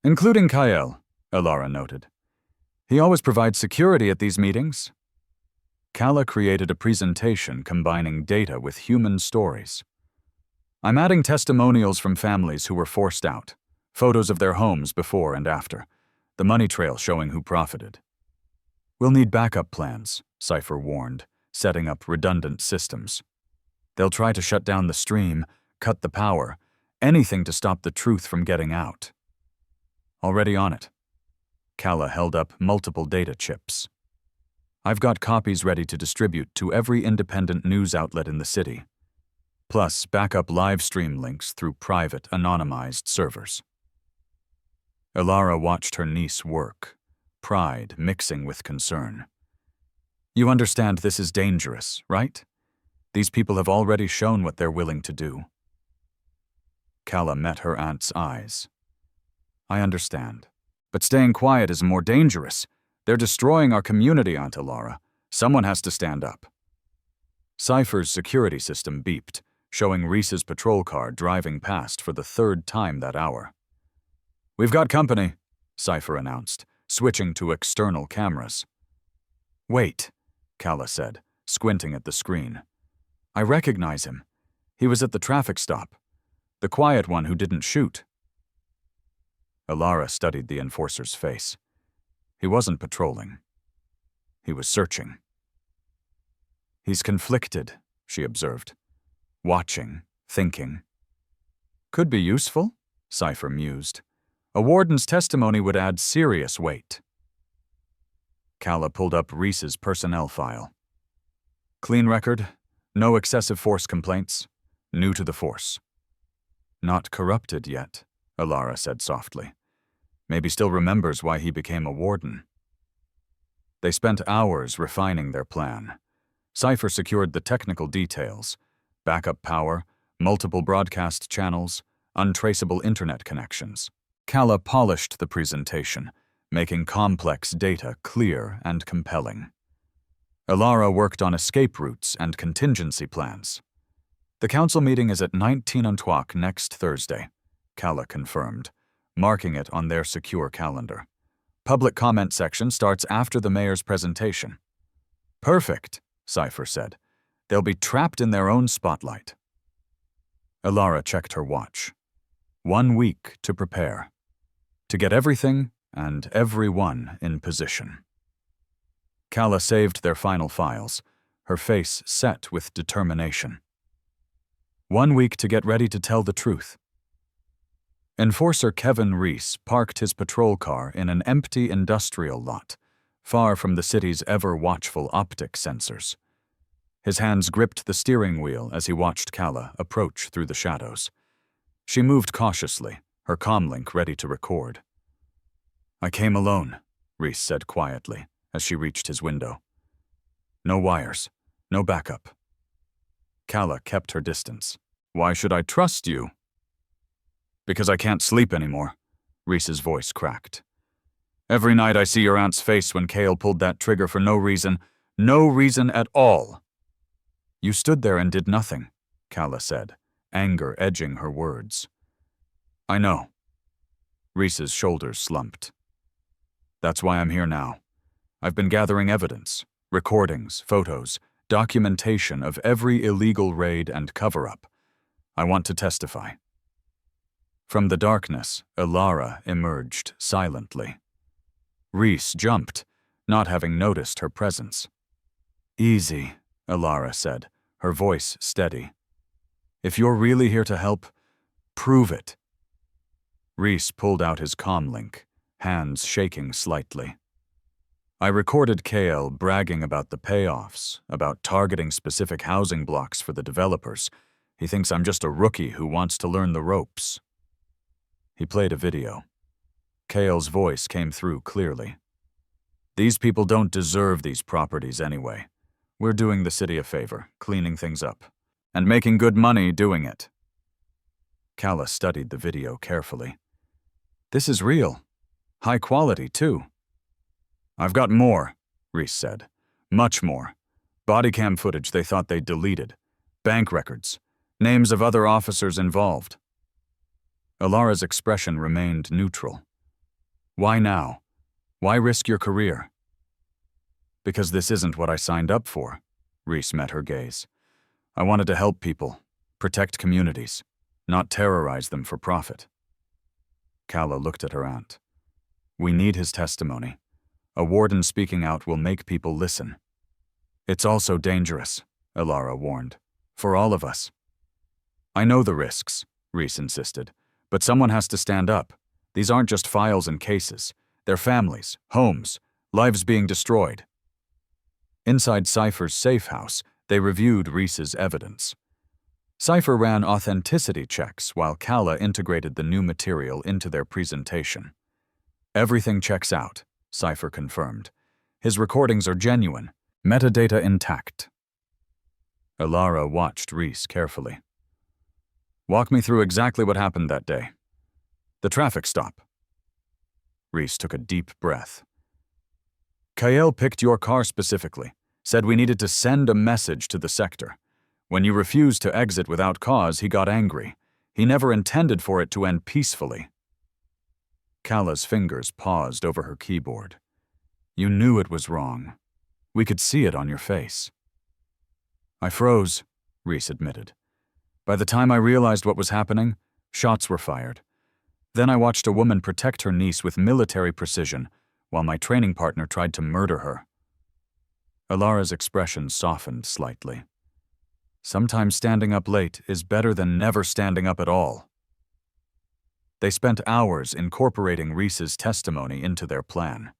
Speaker 1: Including Kyle, Elara noted. He always provides security at these meetings. Kala created a presentation combining data with human stories. I'm adding testimonials from families who were forced out, photos of their homes before and after, the money trail showing who profited. We'll need backup plans, Cypher warned, setting up redundant systems. They'll try to shut down the stream, cut the power, anything to stop the truth from getting out. Already on it. Kala held up multiple data chips. I've got copies ready to distribute to every independent news outlet in the city, plus backup live stream links through private, anonymized servers. Elara watched her niece work, pride mixing with concern. You understand this is dangerous, right? These people have already shown what they're willing to do. Kala met her aunt's eyes. I understand. But staying quiet is more dangerous. They're destroying our community, Aunt Elara. Someone has to stand up. Cypher's security system beeped, showing Reese's patrol car driving past for the third time that hour. We've got company, Cypher announced, switching to external cameras. Wait, Kala said, squinting at the screen. I recognize him. He was at the traffic stop. The quiet one who didn't shoot. Elara studied the enforcer's face. He wasn't patrolling. He was searching. He's conflicted, she observed. Watching, thinking. Could be useful, Cypher mused. A warden's testimony would add serious weight. Kala pulled up Reese's personnel file. Clean record, no excessive force complaints, new to the force. Not corrupted yet, Elara said softly. Maybe still remembers why he became a warden. They spent hours refining their plan. Cypher secured the technical details, backup power, multiple broadcast channels, untraceable internet connections. Kala polished the presentation, making complex data clear and compelling. Elara worked on escape routes and contingency plans. The council meeting is at 19 o'clock next Thursday, Kala confirmed, marking it on their secure calendar. Public comment section starts after the mayor's presentation. Perfect, Cypher said. They'll be trapped in their own spotlight. Alara checked her watch. 1 week to prepare. To get everything and everyone in position. Calla saved their final files, her face set with determination. 1 week to get ready to tell the truth. Enforcer Kevin Reese parked his patrol car in an empty industrial lot, far from the city's ever-watchful optic sensors. His hands gripped the steering wheel as he watched Calla approach through the shadows. She moved cautiously, her comlink ready to record. "I came alone," Reese said quietly as she reached his window. "No wires, no backup." Calla kept her distance. "Why should I trust you?" "Because I can't sleep anymore," Reese's voice cracked. "Every night I see your aunt's face when Cale pulled that trigger for no reason at all." "You stood there and did nothing," Calla said, anger edging her words. "I know." Reese's shoulders slumped. "That's why I'm here now. I've been gathering evidence, recordings, photos, documentation of every illegal raid and cover-up. I want to testify." From the darkness, Alara emerged silently. Reese jumped, not having noticed her presence. "Easy," Alara said, her voice steady. "If you're really here to help, prove it." Reese pulled out his comlink, hands shaking slightly. "I recorded Cale bragging about the payoffs, about targeting specific housing blocks for the developers. He thinks I'm just a rookie who wants to learn the ropes." He played a video. Cale's voice came through clearly. "These people don't deserve these properties anyway. We're doing the city a favor, cleaning things up, and making good money doing it." Calla studied the video carefully. "This is real. High quality, too." "I've got more," Reese said. "Much more. Body cam footage they thought they'd deleted. Bank records. Names of other officers involved." Alara's expression remained neutral. "Why now? Why risk your career?" "Because this isn't what I signed up for," Reese met her gaze. "I wanted to help people, protect communities, not terrorize them for profit." Calla looked at her aunt. "We need his testimony. A warden speaking out will make people listen." "It's also dangerous," Alara warned. "For all of us." "I know the risks," Reese insisted. "But someone has to stand up. These aren't just files and cases. They're families, homes, lives being destroyed." Inside Cypher's safe house, they reviewed Reese's evidence. Cypher ran authenticity checks while Calla integrated the new material into their presentation. "Everything checks out," Cypher confirmed. "His recordings are genuine, metadata intact." Alara watched Reese carefully. "Walk me through exactly what happened that day." "The traffic stop." Reese took a deep breath. "Cale picked your car specifically, said we needed to send a message to the sector. When you refused to exit without cause, he got angry. He never intended for it to end peacefully." Calla's fingers paused over her keyboard. "You knew it was wrong. We could see it on your face." "I froze," Reese admitted. "By the time I realized what was happening, shots were fired. Then I watched a woman protect her niece with military precision, while my training partner tried to murder her." Alara's expression softened slightly. "Sometimes standing up late is better than never standing up at all." They spent hours incorporating Reese's testimony into their plan.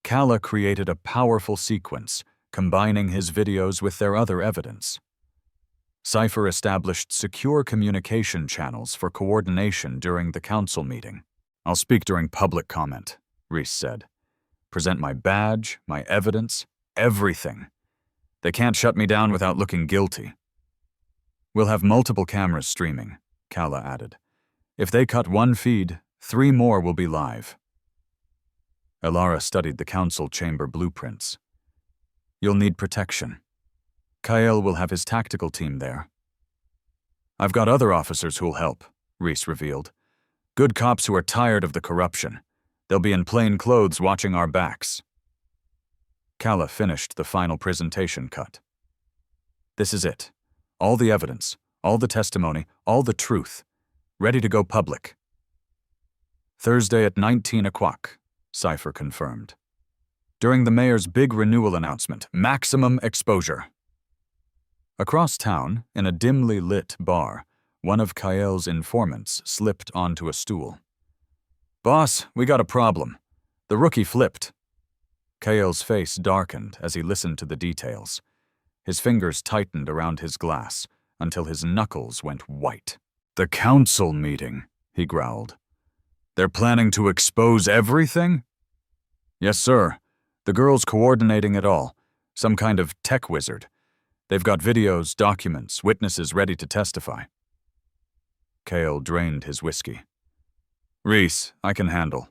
Speaker 1: Calla created a powerful sequence, combining his videos with their other evidence. Cypher established secure communication channels for coordination during the council meeting. "I'll speak during public comment," Reese said. "Present my badge, my evidence, everything. They can't shut me down without looking guilty." "We'll have multiple cameras streaming," Calla added. "If they cut one feed, 3 more will be live." Alara studied the council chamber blueprints. "You'll need protection. Cale will have his tactical team there." "I've got other officers who'll help," Reese revealed. "Good cops who are tired of the corruption. They'll be in plain clothes watching our backs. Kala finished the final presentation cut. This is it. All the evidence, all the testimony, all the truth. Ready to go public. Thursday at 19 o'clock, Cypher confirmed. During the mayor's big renewal announcement, maximum exposure. Across town, in a dimly lit bar, one of Kael's informants slipped onto a stool. Boss, we got a problem. The rookie flipped. Kael's face darkened as he listened to the details. His fingers tightened around his glass until his knuckles went white. The council meeting, he growled. They're planning to expose everything? Yes, sir. The girl's coordinating it all. Some kind of tech wizard. They've got videos, documents, witnesses ready to testify. Kael drained his whiskey. Reese, I can handle.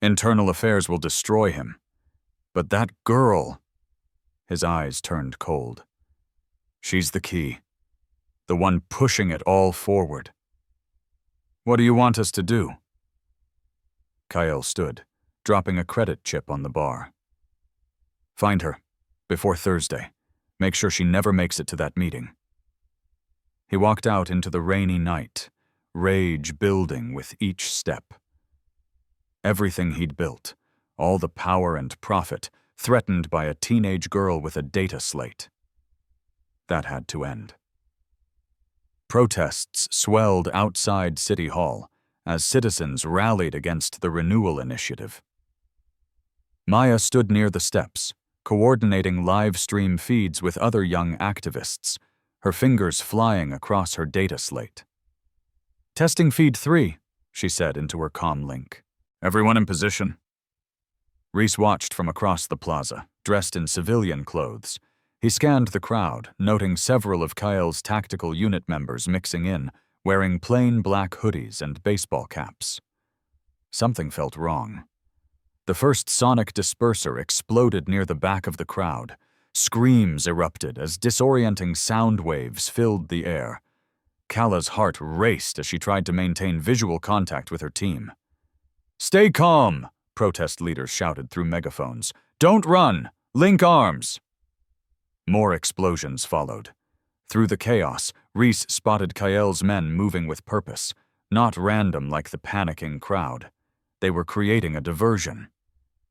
Speaker 1: Internal affairs will destroy him. But that girl... His eyes turned cold. She's the key. The one pushing it all forward. What do you want us to do? Kael stood, dropping a credit chip on the bar. Find her, before Thursday. Make sure she never makes it to that meeting. He walked out into the rainy night, rage building with each step. Everything he'd built, all the power and profit, threatened by a teenage girl with a data slate. That had to end. Protests swelled outside City Hall as citizens rallied against the renewal initiative. Maya stood near the steps, coordinating live stream feeds with other young activists, her fingers flying across her data slate. Testing feed 3, she said into her comm link. Everyone in position. Reese watched from across the plaza, dressed in civilian clothes. He scanned the crowd, noting several of Kael's tactical unit members mixing in, wearing plain black hoodies and baseball caps. Something felt wrong. The first sonic disperser exploded near the back of the crowd. Screams erupted as disorienting sound waves filled the air. Kala's heart raced as she tried to maintain visual contact with her team. Stay calm, protest leaders shouted through megaphones. Don't run! Link arms! More explosions followed. Through the chaos, Reese spotted Kael's men moving with purpose, not random like the panicking crowd. They were creating a diversion.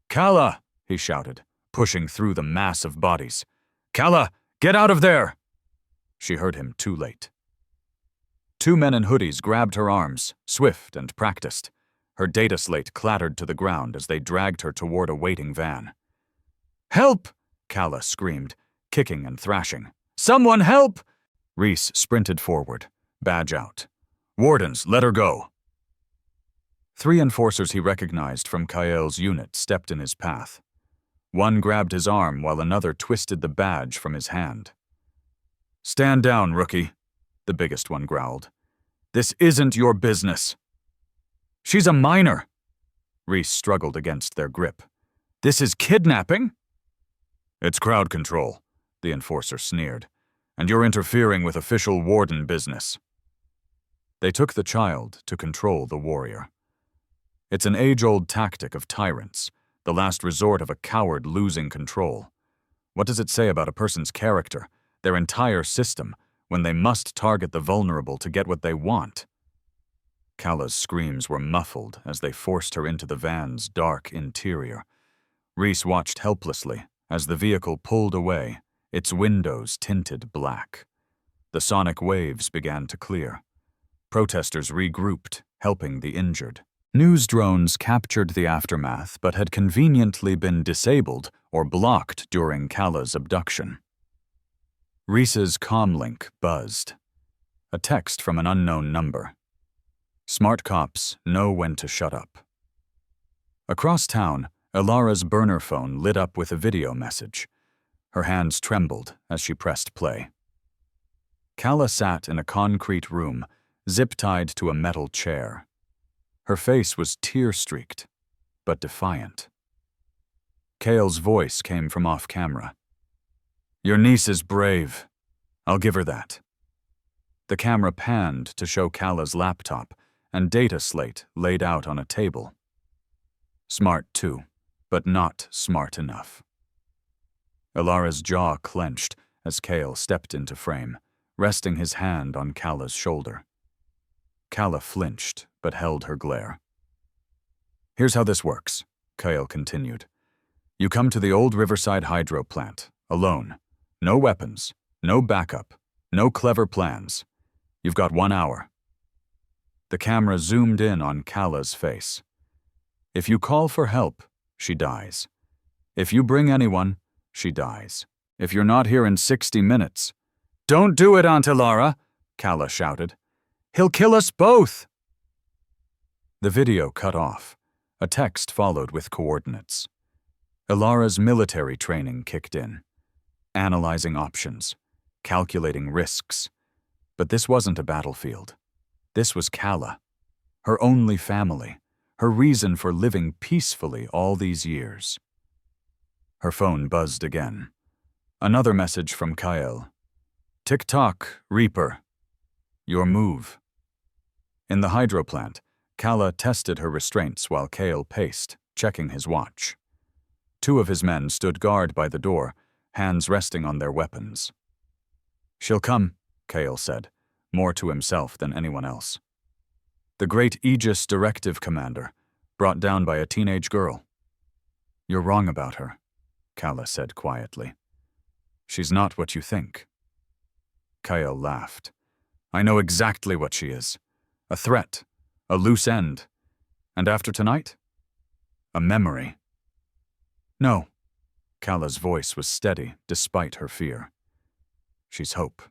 Speaker 1: Kala, he shouted, pushing through the mass of bodies. Kala, get out of there! She heard him too late. Two men in hoodies grabbed her arms, swift and practiced. Her data slate clattered to the ground as they dragged her toward a waiting van. Help! Kala screamed, kicking and thrashing. Someone help! Reese sprinted forward, badge out. Wardens, let her go. 3 enforcers he recognized from Kael's unit stepped in his path. One grabbed his arm while another twisted the badge from his hand. Stand down, rookie, the biggest one growled. This isn't your business. She's a minor. Reese struggled against their grip. This is kidnapping? It's crowd control, the enforcer sneered, and you're interfering with official warden business. They took the child to control the warrior. It's an age-old tactic of tyrants, the last resort of a coward losing control. What does it say about a person's character, their entire system, when they must target the vulnerable to get what they want? Kala's screams were muffled as they forced her into the van's dark interior. Reese watched helplessly as the vehicle pulled away, its windows tinted black. The sonic waves began to clear. Protesters regrouped, helping the injured. News drones captured the aftermath but had conveniently been disabled or blocked during Kala's abduction. Reese's comlink buzzed. A text from an unknown number. Smart cops know when to shut up. Across town, Ilara's burner phone lit up with a video message. Her hands trembled as she pressed play. Kala sat in a concrete room, zip-tied to a metal chair. Her face was tear-streaked, but defiant. Kael's voice came from off-camera. Your niece is brave. I'll give her that. The camera panned to show Kala's laptop and data slate laid out on a table. Smart too, but not smart enough. Ilara's jaw clenched as Kale stepped into frame, resting his hand on Kalla's shoulder. Kalla flinched, but held her glare. Here's how this works, Kale continued. You come to the old Riverside hydro plant, alone. No weapons, no backup, no clever plans. You've got 1 hour. The camera zoomed in on Kalla's face. If you call for help, she dies. If you bring anyone, she dies. If you're not here in 60 minutes... Don't do it, Aunt Ilara, Kalla shouted. He'll kill us both! The video cut off. A text followed with coordinates. Ilara's military training kicked in, analyzing options, calculating risks. But this wasn't a battlefield. This was Kalla, her only family, her reason for living peacefully all these years. Her phone buzzed again. Another message from Kyle. Tick-tock, Reaper. Your move. In the hydro plant, Kalla tested her restraints while Kale paced, checking his watch. 2 of his men stood guard by the door, hands resting on their weapons. She'll come, Kale said, more to himself than anyone else. The great Aegis Directive Commander, brought down by a teenage girl. You're wrong about her, Kalla said quietly. She's not what you think. Kyle laughed. I know exactly what she is. A threat, a loose end. And after tonight? A memory. No. Kalla's voice was steady despite her fear. She's hope.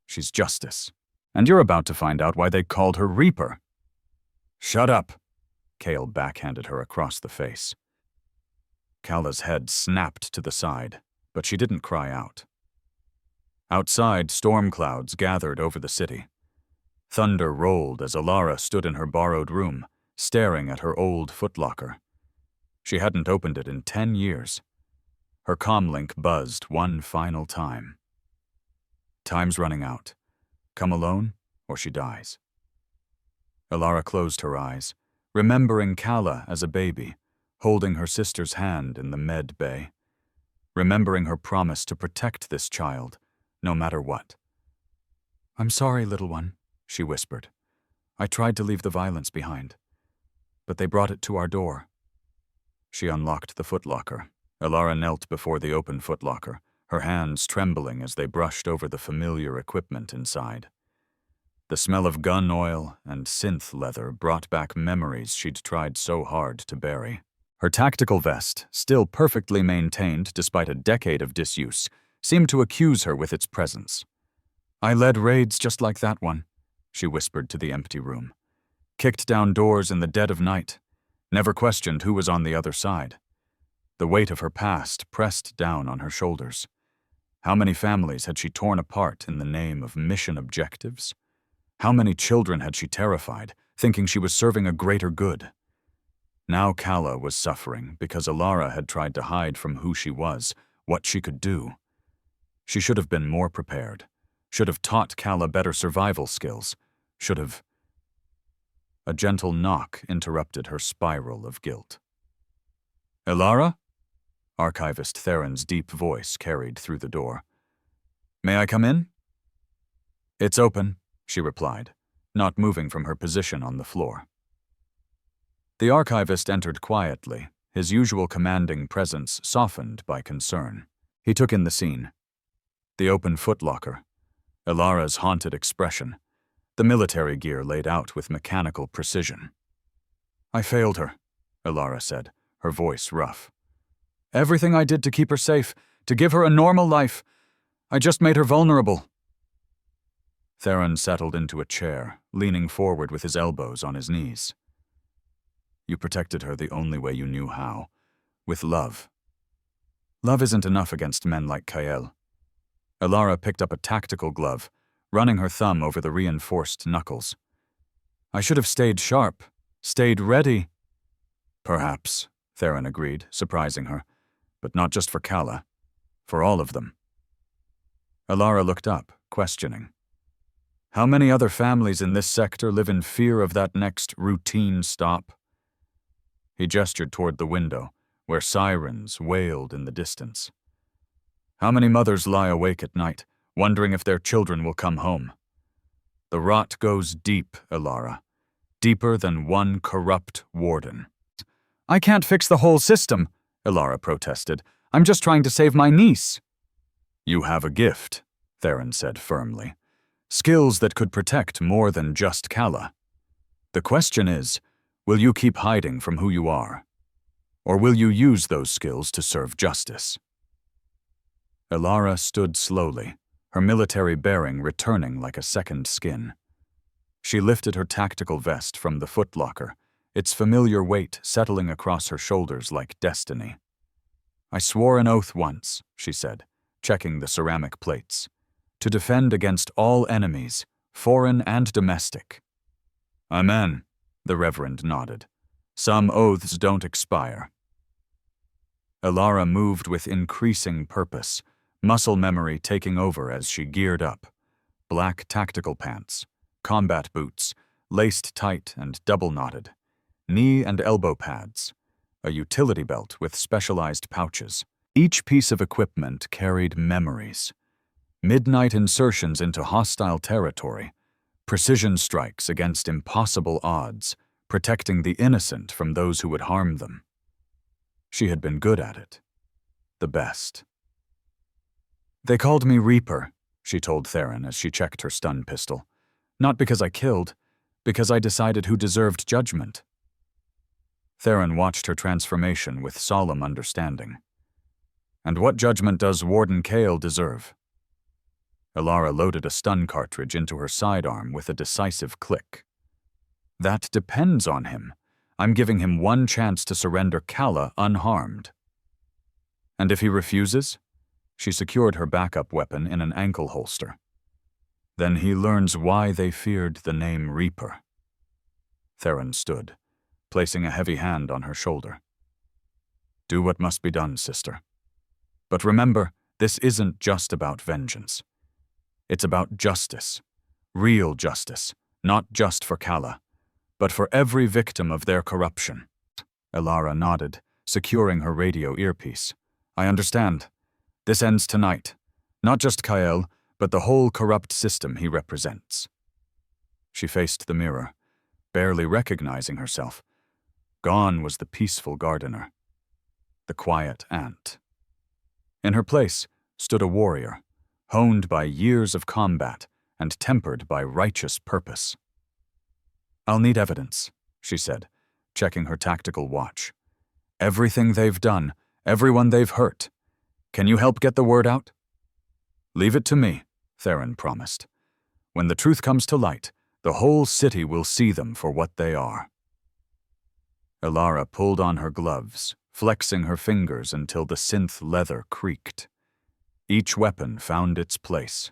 Speaker 1: She's justice. And you're about to find out why they called her Reaper. Shut up, Kale backhanded her across the face. Kalla's head snapped to the side, but she didn't cry out. Outside, storm clouds gathered over the city. Thunder rolled as Ilara stood in her borrowed room, staring at her old footlocker. She hadn't opened it in 10 years. Her comlink buzzed one final time. Time's running out. Come alone, or she dies. Ilara closed her eyes, remembering Kalla as a baby, holding her sister's hand in the med bay, remembering her promise to protect this child, no matter what. I'm sorry, little one, she whispered. I tried to leave the violence behind, but they brought it to our door. She unlocked the footlocker. Ilara knelt before the open footlocker, her hands trembling as they brushed over the familiar equipment inside. The smell of gun oil and synth leather brought back memories she'd tried so hard to bury. Her tactical vest, still perfectly maintained despite a decade of disuse, seemed to accuse her with its presence. I led raids just like that one, she whispered to the empty room. Kicked down doors in the dead of night, never questioned who was on the other side. The weight of her past pressed down on her shoulders. How many families had she torn apart in the name of mission objectives? How many children had she terrified, thinking she was serving a greater good? Now Kalla was suffering because Ilara had tried to hide from who she was, what she could do. She should have been more prepared, should have taught Kalla better survival skills, should have... A gentle knock interrupted her spiral of guilt. Ilara? Archivist Theron's deep voice carried through the door. May I come in? It's open, she replied, not moving from her position on the floor. The archivist entered quietly, his usual commanding presence softened by concern. He took in the scene. The open footlocker, Ilara's haunted expression, the military gear laid out with mechanical precision. I failed her, Ilara said, her voice rough. Everything I did to keep her safe, to give her a normal life, I just made her vulnerable. Theron settled into a chair, leaning forward with his elbows on his knees. You protected her the only way you knew how, with love. Love isn't enough against men like Kael. Ilara picked up a tactical glove, running her thumb over the reinforced knuckles. I should have stayed sharp, stayed ready. Perhaps, Theron agreed, surprising her, but not just for Kalla, for all of them. Ilara looked up, questioning. How many other families in this sector live in fear of that next routine stop? He gestured toward the window, where sirens wailed in the distance. How many mothers lie awake at night, wondering if their children will come home? The rot goes deep, Elara. Deeper than one corrupt warden. I can't fix the whole system, Elara protested. I'm just trying to save my niece. You have a gift, Theron said firmly. Skills that could protect more than just Kala. The question is, will you keep hiding from who you are? Or will you use those skills to serve justice? Elara stood slowly, her military bearing returning like a second skin. She lifted her tactical vest from the footlocker, its familiar weight settling across her shoulders like destiny. I swore an oath once, she said, checking the ceramic plates, to defend against all enemies, foreign and domestic. Amen, the Reverend nodded. Some oaths don't expire. Elara moved with increasing purpose, muscle memory taking over as she geared up. Black tactical pants, combat boots, laced tight and double-knotted, knee and elbow pads, a utility belt with specialized pouches. Each piece of equipment carried memories. Midnight insertions into hostile territory, precision strikes against impossible odds, protecting the innocent from those who would harm them. She had been good at it. The best. They called me Reaper, she told Theron as she checked her stun pistol. Not because I killed, because I decided who deserved judgment. Theron watched her transformation with solemn understanding. And what judgment does Warden Kale deserve? Elara loaded a stun cartridge into her sidearm with a decisive click. That depends on him. I'm giving him one chance to surrender Kala unharmed. And if he refuses? She secured her backup weapon in an ankle holster. Then he learns why they feared the name Reaper. Theron stood, placing a heavy hand on her shoulder. Do what must be done, sister. But remember, this isn't just about vengeance. It's about justice. Real justice, not just for Kala, but for every victim of their corruption. Elara nodded, securing her radio earpiece. I understand. This ends tonight. Not just Kael, but the whole corrupt system he represents. She faced the mirror, barely recognizing herself. Gone was the peaceful gardener, the quiet ant. In her place stood a warrior, honed by years of combat and tempered by righteous purpose. I'll need evidence, she said, checking her tactical watch. Everything they've done, everyone they've hurt. Can you help get the word out? Leave it to me, Theron promised. When the truth comes to light, the whole city will see them for what they are. Elara pulled on her gloves, flexing her fingers until the synth leather creaked. Each weapon found its place.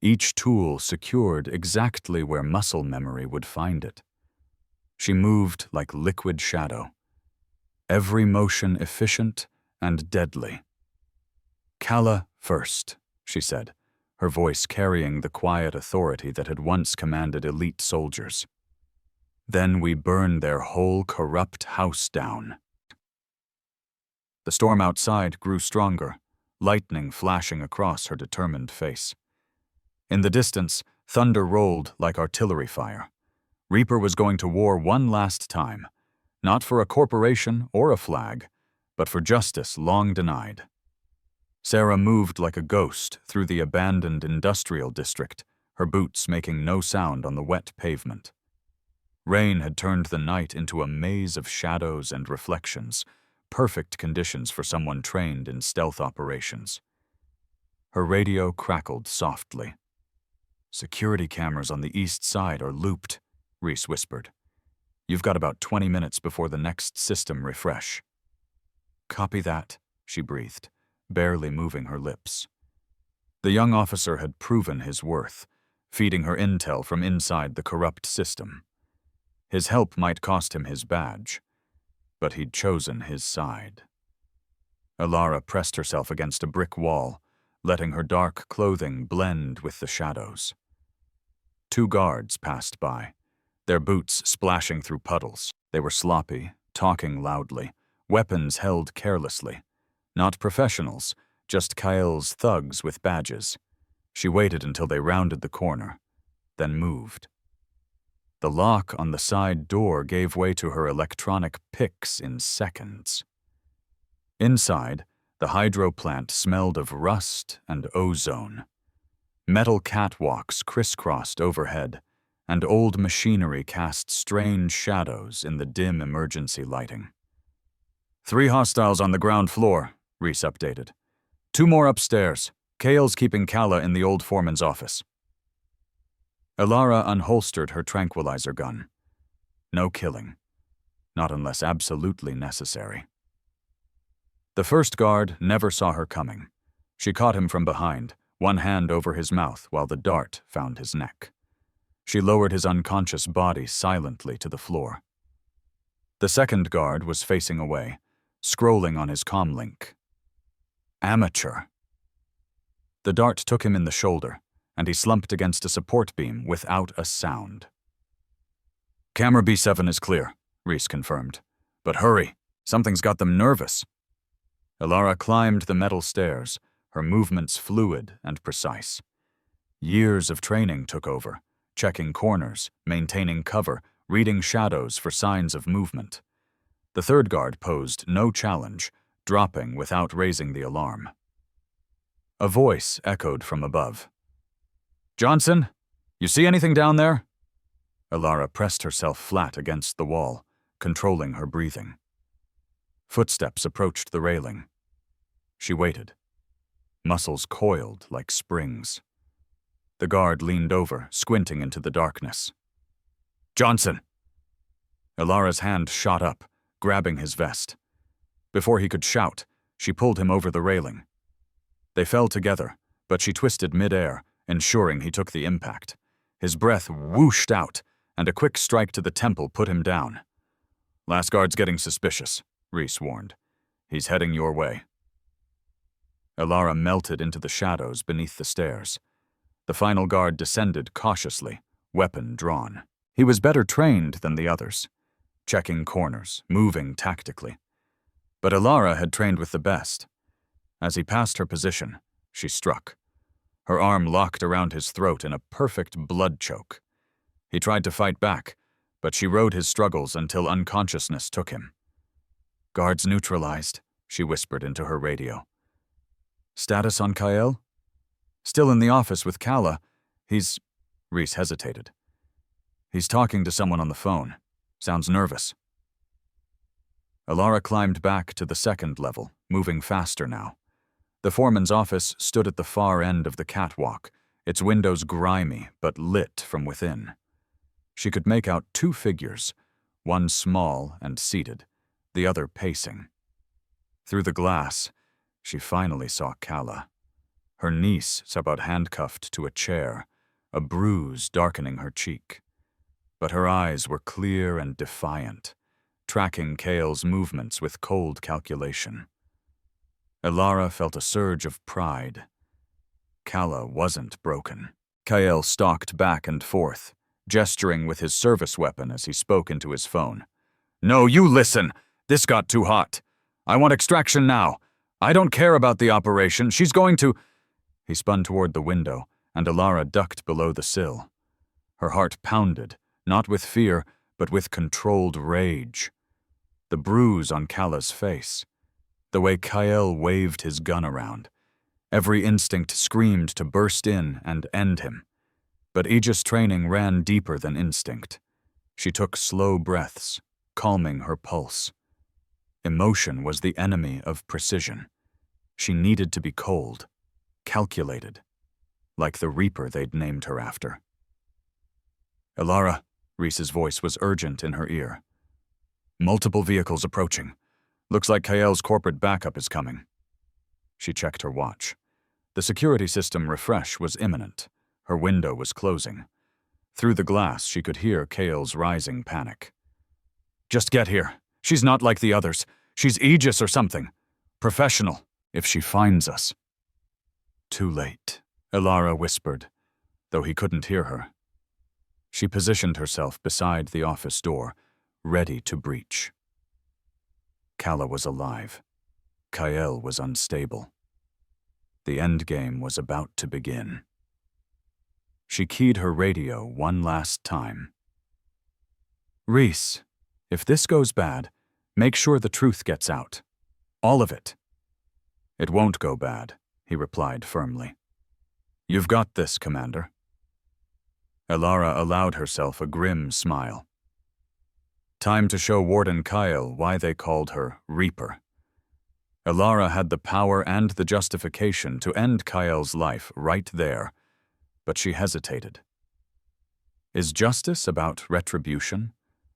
Speaker 1: Each tool secured exactly where muscle memory would find it. She moved like liquid shadow. Every motion efficient and deadly. Kala first, she said, her voice carrying the quiet authority that had once commanded elite soldiers. Then we burn their whole corrupt house down. The storm outside grew stronger, lightning flashing across her determined face. In the distance, thunder rolled like artillery fire. Reaper was going to war one last time, not for a corporation or a flag, but for justice long denied. Sarah moved like a ghost through the abandoned industrial district, her boots making no sound on the wet pavement. Rain had turned the night into a maze of shadows and reflections, perfect conditions for someone trained in stealth operations. Her radio crackled softly. Security cameras on the east side are looped, Reese whispered. You've got about 20 minutes before the next system refresh. Copy that, she breathed, barely moving her lips. The young officer had proven his worth, feeding her intel from inside the corrupt system. His help might cost him his badge, but he'd chosen his side. Elara pressed herself against a brick wall, letting her dark clothing blend with the shadows. 2 guards passed by, their boots splashing through puddles. They were sloppy, talking loudly, weapons held carelessly. Not professionals, just Kael's thugs with badges. She waited until they rounded the corner, then moved. The lock on the side door gave way to her electronic picks in seconds. Inside, the hydro plant smelled of rust and ozone. Metal catwalks crisscrossed overhead, and old machinery cast strange shadows in the dim emergency lighting. 3 hostiles on the ground floor, Reese updated. 2 more upstairs. Kael's keeping Kala in the old foreman's office. Elara unholstered her tranquilizer gun. No killing. Not unless absolutely necessary. The first guard never saw her coming. She caught him from behind, one hand over his mouth while the dart found his neck. She lowered his unconscious body silently to the floor. The second guard was facing away, scrolling on his comlink. Amateur. The dart took him in the shoulder, and he slumped against a support beam without a sound. Camera B7 is clear, Reese confirmed. But hurry, something's got them nervous. Elara climbed the metal stairs, her movements fluid and precise. Years of training took over, checking corners, maintaining cover, reading shadows for signs of movement. The third guard posed no challenge, dropping without raising the alarm. A voice echoed from above. Johnson, you see anything down there? Elara pressed herself flat against the wall, controlling her breathing. Footsteps approached the railing. She waited. Muscles coiled like springs. The guard leaned over, squinting into the darkness. Johnson! Elara's hand shot up, grabbing his vest. Before he could shout, she pulled him over the railing. They fell together, but she twisted mid-air, ensuring he took the impact. His breath whooshed out, and a quick strike to the temple put him down. Last guard's getting suspicious, Reese warned. He's heading your way. Elara melted into the shadows beneath the stairs. The final guard descended cautiously, weapon drawn. He was better trained than the others, checking corners, moving tactically. But Elara had trained with the best. As he passed her position, she struck. Her arm locked around his throat in a perfect blood choke. He tried to fight back, but she rode his struggles until unconsciousness took him. Guards neutralized, she whispered into her radio. Status on Kael? Still in the office with Kala. Reese hesitated. He's talking to someone on the phone. Sounds nervous. Elara climbed back to the second level, moving faster now. The foreman's office stood at the far end of the catwalk, its windows grimy but lit from within. She could make out 2 figures, one small and seated, the other pacing. Through the glass, she finally saw Kala. Her niece sat handcuffed to a chair, a bruise darkening her cheek. But her eyes were clear and defiant, tracking Kael's movements with cold calculation. Elara felt a surge of pride. Kala wasn't broken. Kael stalked back and forth, gesturing with his service weapon as he spoke into his phone. No, you listen! This got too hot. I want extraction now. I don't care about the operation. She's going to... He spun toward the window, and Elara ducked below the sill. Her heart pounded, not with fear, but with controlled rage. The bruise on Kala's face. The way Kael waved his gun around. Every instinct screamed to burst in and end him. But Aegis training ran deeper than instinct. She took slow breaths, calming her pulse. Emotion was the enemy of precision. She needed to be cold, calculated, like the Reaper they'd named her after. Elara, Reese's voice was urgent in her ear. Multiple vehicles approaching. Looks like Kael's corporate backup is coming. She checked her watch. The security system refresh was imminent. Her window was closing. Through the glass, she could hear Kael's rising panic. Just get here. She's not like the others. She's Aegis or something. Professional, if she finds us. Too late, Elara whispered, though he couldn't hear her. She positioned herself beside the office door, ready to breach. Kala was alive. Kyle was unstable. The endgame was about to begin. She keyed her radio one last time. "Reese, if this goes bad, make sure the truth gets out. All of it." "It won't go bad," he replied firmly. "You've got this, Commander." Elara allowed herself a grim smile. Time to show Warden Kyle why they called her Reaper. Elara had the power and the justification to end Kyle's life right there, but she hesitated. Is justice about retribution?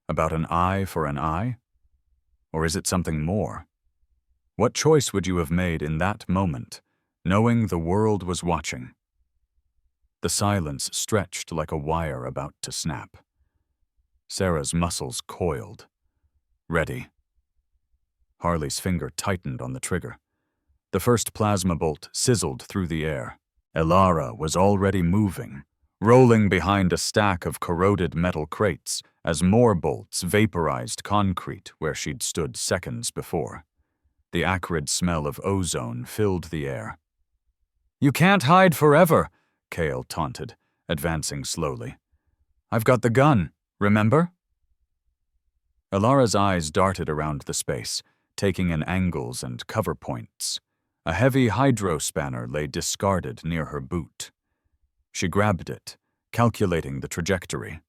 Speaker 1: About an eye for an eye? Or is it something more? What choice would you have made in that moment, knowing the world was watching? The silence stretched like a wire about to snap. Sarah's muscles coiled. Ready. Harley's finger tightened on the trigger. The first plasma bolt sizzled through the air. Elara was already moving, rolling behind a stack of corroded metal crates as more bolts vaporized concrete where she'd stood seconds before. The acrid smell of ozone filled the air. "You can't hide forever," Kale taunted, advancing slowly. "I've got the gun, remember?" Elara's eyes darted around the space, taking in angles and cover points. A heavy hydro spanner lay discarded near her boot. She grabbed it, calculating the trajectory.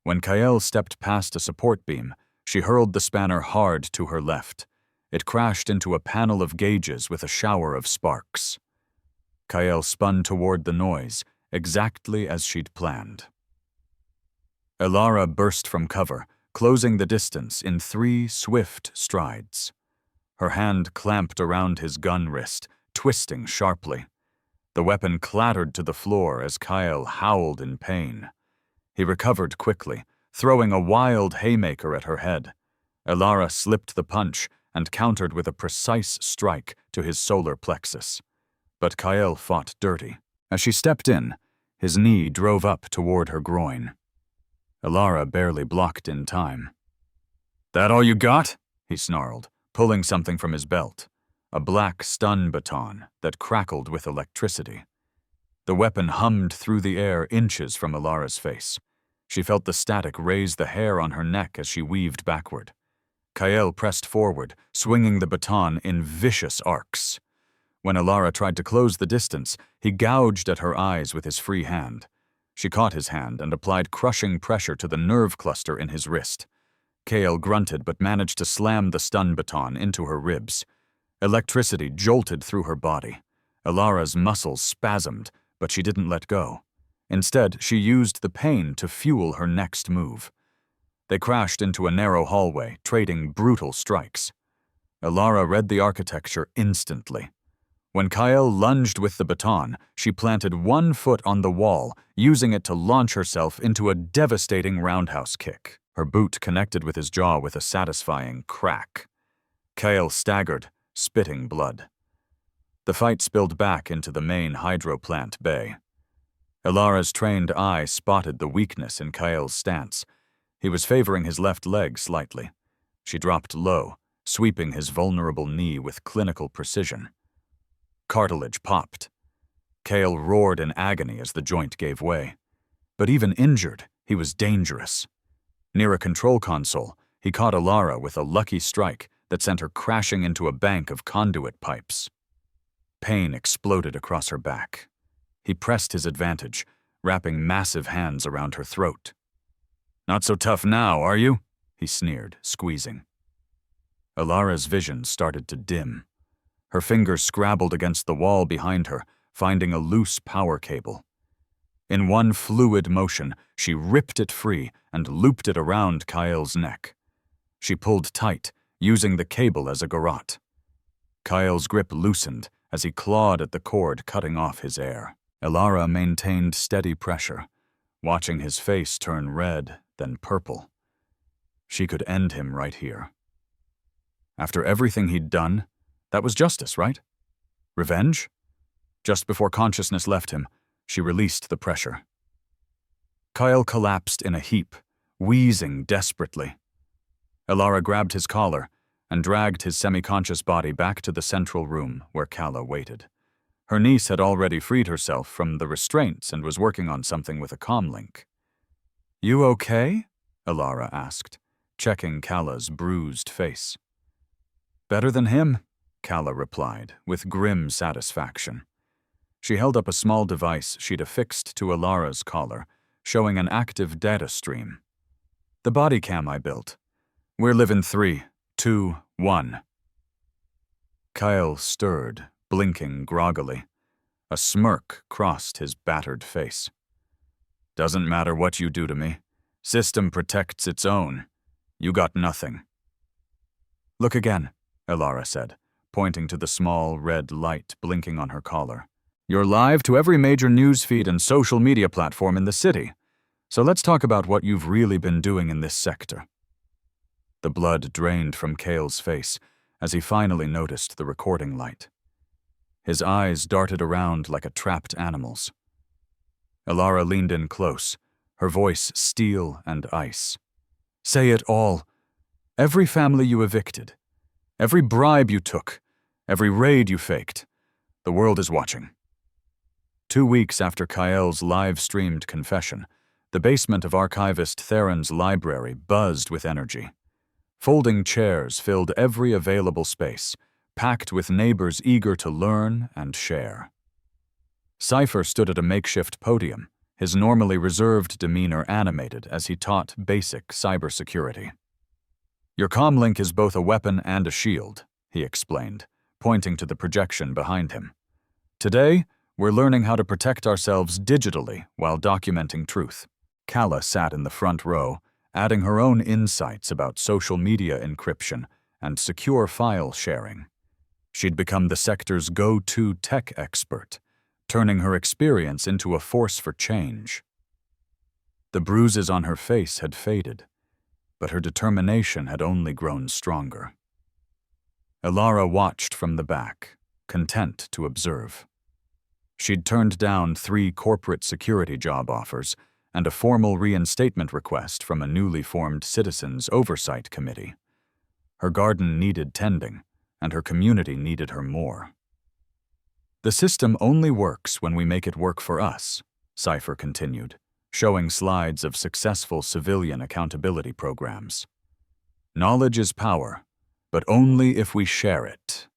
Speaker 1: When Kyle stepped past a support beam, she hurled the spanner hard to her left. It crashed into a panel of gauges with a shower of sparks. Kyle spun toward the noise, exactly as she'd planned. Elara burst from cover, closing the distance in 3 swift strides. Her hand clamped around his gun wrist, twisting sharply. The weapon clattered to the floor as Kyle howled in pain. He recovered quickly, throwing a wild haymaker at her head. Elara slipped the punch and countered with a precise strike to his solar plexus. But Kyle fought dirty. As she stepped in, his knee drove up toward her groin. Elara barely blocked in time. "That all you got?" he snarled, pulling something from his belt. A black stun baton that crackled with electricity. The weapon hummed through the air inches from Elara's face. She felt the static raise the hair on her neck as she weaved backward. Kyle pressed forward, swinging the baton in vicious arcs. When Elara tried to close the distance, he gouged at her eyes with his free hand. She caught his hand and applied crushing pressure to the nerve cluster in his wrist. Kale grunted but managed to slam the stun baton into her ribs. Electricity jolted through her body. Elara's muscles spasmed, but she didn't let go. Instead, she used the pain to fuel her next move. They crashed into a narrow hallway, trading brutal strikes. Elara read the architecture instantly. When Kyle lunged with the baton, she planted one foot on the wall, using it to launch herself into a devastating roundhouse kick. Her boot connected with his jaw with a satisfying crack. Kyle staggered, spitting blood. The fight spilled back into the main hydro plant bay. Elara's trained eye spotted the weakness in Kyle's stance. He was favoring his left leg slightly. She dropped low, sweeping his vulnerable knee with clinical precision. Cartilage popped. Kale roared in agony as the joint gave way. But even injured, he was dangerous. Near a control console, he caught Elara with a lucky strike that sent her crashing into a bank of conduit pipes. Pain exploded across her back. He pressed his advantage, wrapping massive hands around her throat. "Not so tough now, are you?" he sneered, squeezing. Elara's vision started to dim. Her fingers scrabbled against the wall behind her, finding a loose power cable. In one fluid motion, she ripped it free and looped it around Kyle's neck. She pulled tight, using the cable as a garrote. Kyle's grip loosened as he clawed at the cord, cutting off his air. Elara maintained steady pressure, watching his face turn red, then purple. She could end him right here. After everything he'd done, that was justice, right? Revenge? Just before consciousness left him, she released the pressure. Kyle collapsed in a heap, wheezing desperately. Elara grabbed his collar, and dragged his semi-conscious body back to the central room where Kala waited. Her niece had already freed herself from the restraints and was working on something with a comlink. "You okay?" Alara asked, checking Kala's bruised face. "Better than him," Kala replied, with grim satisfaction. She held up a small device she'd affixed to Alara's collar, showing an active data stream. "The body cam I built. We're living 3, 2, 1. Kyle stirred, blinking groggily. A smirk crossed his battered face. "Doesn't matter what you do to me. System protects its own. You got nothing." "Look again," Alara said, pointing to the small red light blinking on her collar. "You're live to every major news feed and social media platform in the city. So let's talk about what you've really been doing in this sector." The blood drained from Kale's face as he finally noticed the recording light. His eyes darted around like a trapped animal's. Alara leaned in close, her voice steel and ice. "Say it all. Every family you evicted. Every bribe you took. Every raid you faked. The world is watching." 2 weeks after Kael's live-streamed confession, the basement of archivist Theron's library buzzed with energy. Folding chairs filled every available space, packed with neighbors eager to learn and share. Cypher stood at a makeshift podium, his normally reserved demeanor animated as he taught basic cybersecurity. "Your comlink is both a weapon and a shield," he explained, pointing to the projection behind him. "Today, we're learning how to protect ourselves digitally while documenting truth." Kala sat in the front row, adding her own insights about social media encryption and secure file sharing. She'd become the sector's go-to tech expert, turning her experience into a force for change. The bruises on her face had faded, but her determination had only grown stronger. Alara watched from the back, content to observe. She'd turned down 3 corporate security job offers and a formal reinstatement request from a newly formed Citizens Oversight Committee. Her garden needed tending, and her community needed her more. "The system only works when we make it work for us," Cypher continued, showing slides of successful civilian accountability programs. "Knowledge is power, but only if we share it."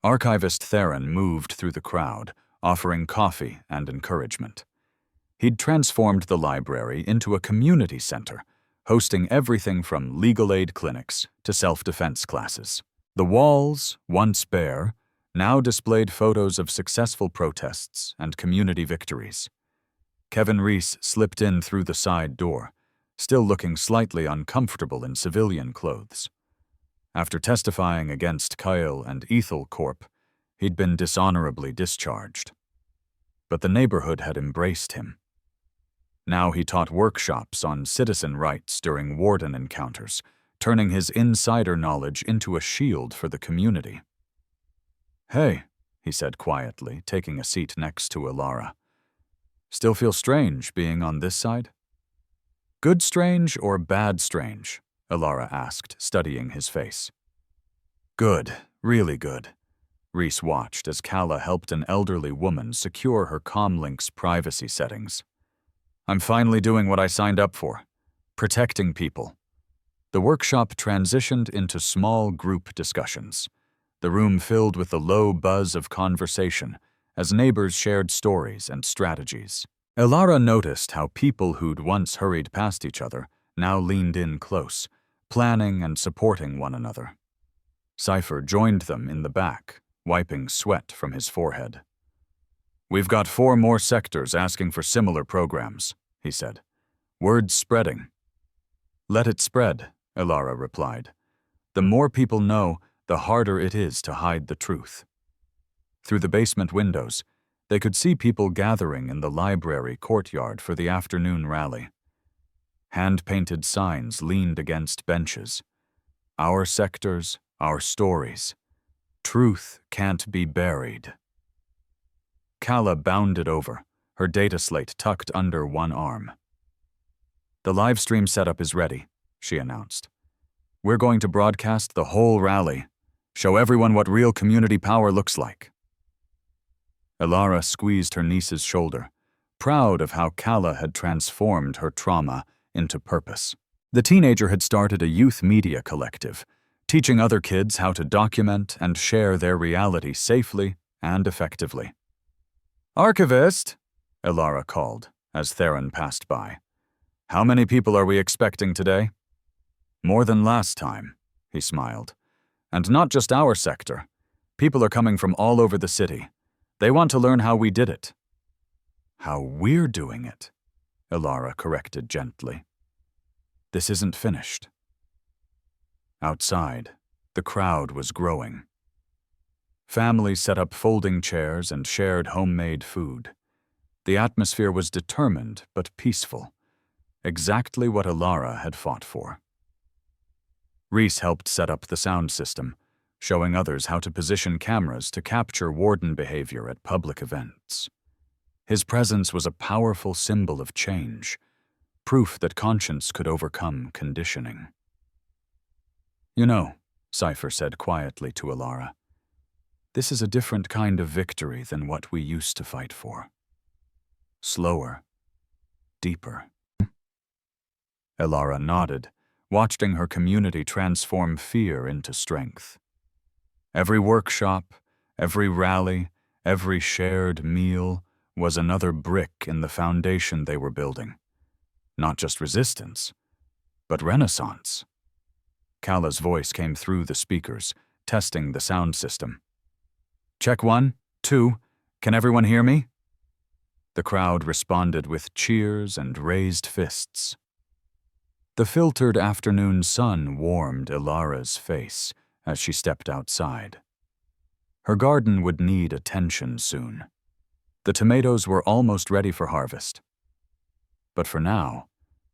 Speaker 1: Archivist Theron moved through the crowd, offering coffee and encouragement. He'd transformed the library into a community center, hosting everything from legal aid clinics to self-defense classes. The walls, once bare, now displayed photos of successful protests and community victories. Kevin Reese slipped in through the side door, still looking slightly uncomfortable in civilian clothes. After testifying against Kyle and Ethel Corp., he'd been dishonorably discharged. But the neighborhood had embraced him. Now he taught workshops on citizen rights during warden encounters, turning his insider knowledge into a shield for the community. "Hey," he said quietly, taking a seat next to Alara. "Still feel strange being on this side?" "Good strange or bad strange?" Alara asked, studying his face. "Good, really good." Reese watched as Kala helped an elderly woman secure her comlink's privacy settings. "I'm finally doing what I signed up for, protecting people." The workshop transitioned into small group discussions, the room filled with the low buzz of conversation as neighbors shared stories and strategies. Alara noticed how people who'd once hurried past each other now leaned in close, planning and supporting one another. Cypher joined them in the back, wiping sweat from his forehead. "We've got 4 more sectors asking for similar programs," he said. "Word's spreading." "Let it spread," Alara replied. "The more people know, the harder it is to hide the truth." Through the basement windows, they could see people gathering in the library courtyard for the afternoon rally. Hand-painted signs leaned against benches. "Our sectors, our stories. Truth can't be buried." Kala bounded over, her data slate tucked under one arm. "The live stream setup is ready," she announced. We're going to broadcast the whole rally, show everyone what real community power looks like. Elara squeezed her niece's shoulder, proud of how Calla had transformed her trauma into purpose. The teenager had started a youth media collective, teaching other kids how to document and share their reality safely and effectively. "Archivist," Elara called as Theron passed by. "How many people are we expecting today?" "More than last time," he smiled. "And not just our sector. People are coming from all over the city. They want to learn how we did it." "How we're doing it," Elara corrected gently. "This isn't finished." Outside, the crowd was growing. Families set up folding chairs and shared homemade food. The atmosphere was determined but peaceful, exactly what Elara had fought for. Reese helped set up the sound system, showing others how to position cameras to capture warden behavior at public events. His presence was a powerful symbol of change, proof that conscience could overcome conditioning. "You know," Cypher said quietly to Elara, "this is a different kind of victory than what we used to fight for. Slower, deeper." Elara nodded, watching her community transform fear into strength. Every workshop, every rally, every shared meal was another brick in the foundation they were building. Not just resistance, but renaissance. Calla's voice came through the speakers, testing the sound system. "Check 1, 2, can everyone hear me?" The crowd responded with cheers and raised fists. The filtered afternoon sun warmed Elara's face as she stepped outside. Her garden would need attention soon. The tomatoes were almost ready for harvest. But for now,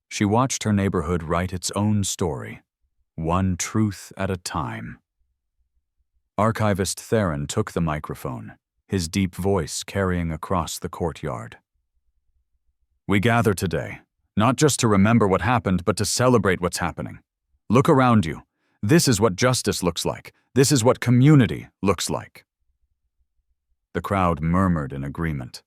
Speaker 1: she watched her neighborhood write its own story, one truth at a time. Archivist Theron took the microphone, his deep voice carrying across the courtyard. "We gather today, not just to remember what happened, but to celebrate what's happening. Look around you. This is what justice looks like. This is what community looks like." The crowd murmured in agreement.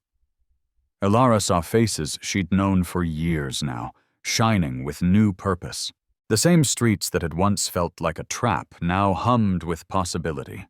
Speaker 1: Elara saw faces she'd known for years now, shining with new purpose. The same streets that had once felt like a trap now hummed with possibility.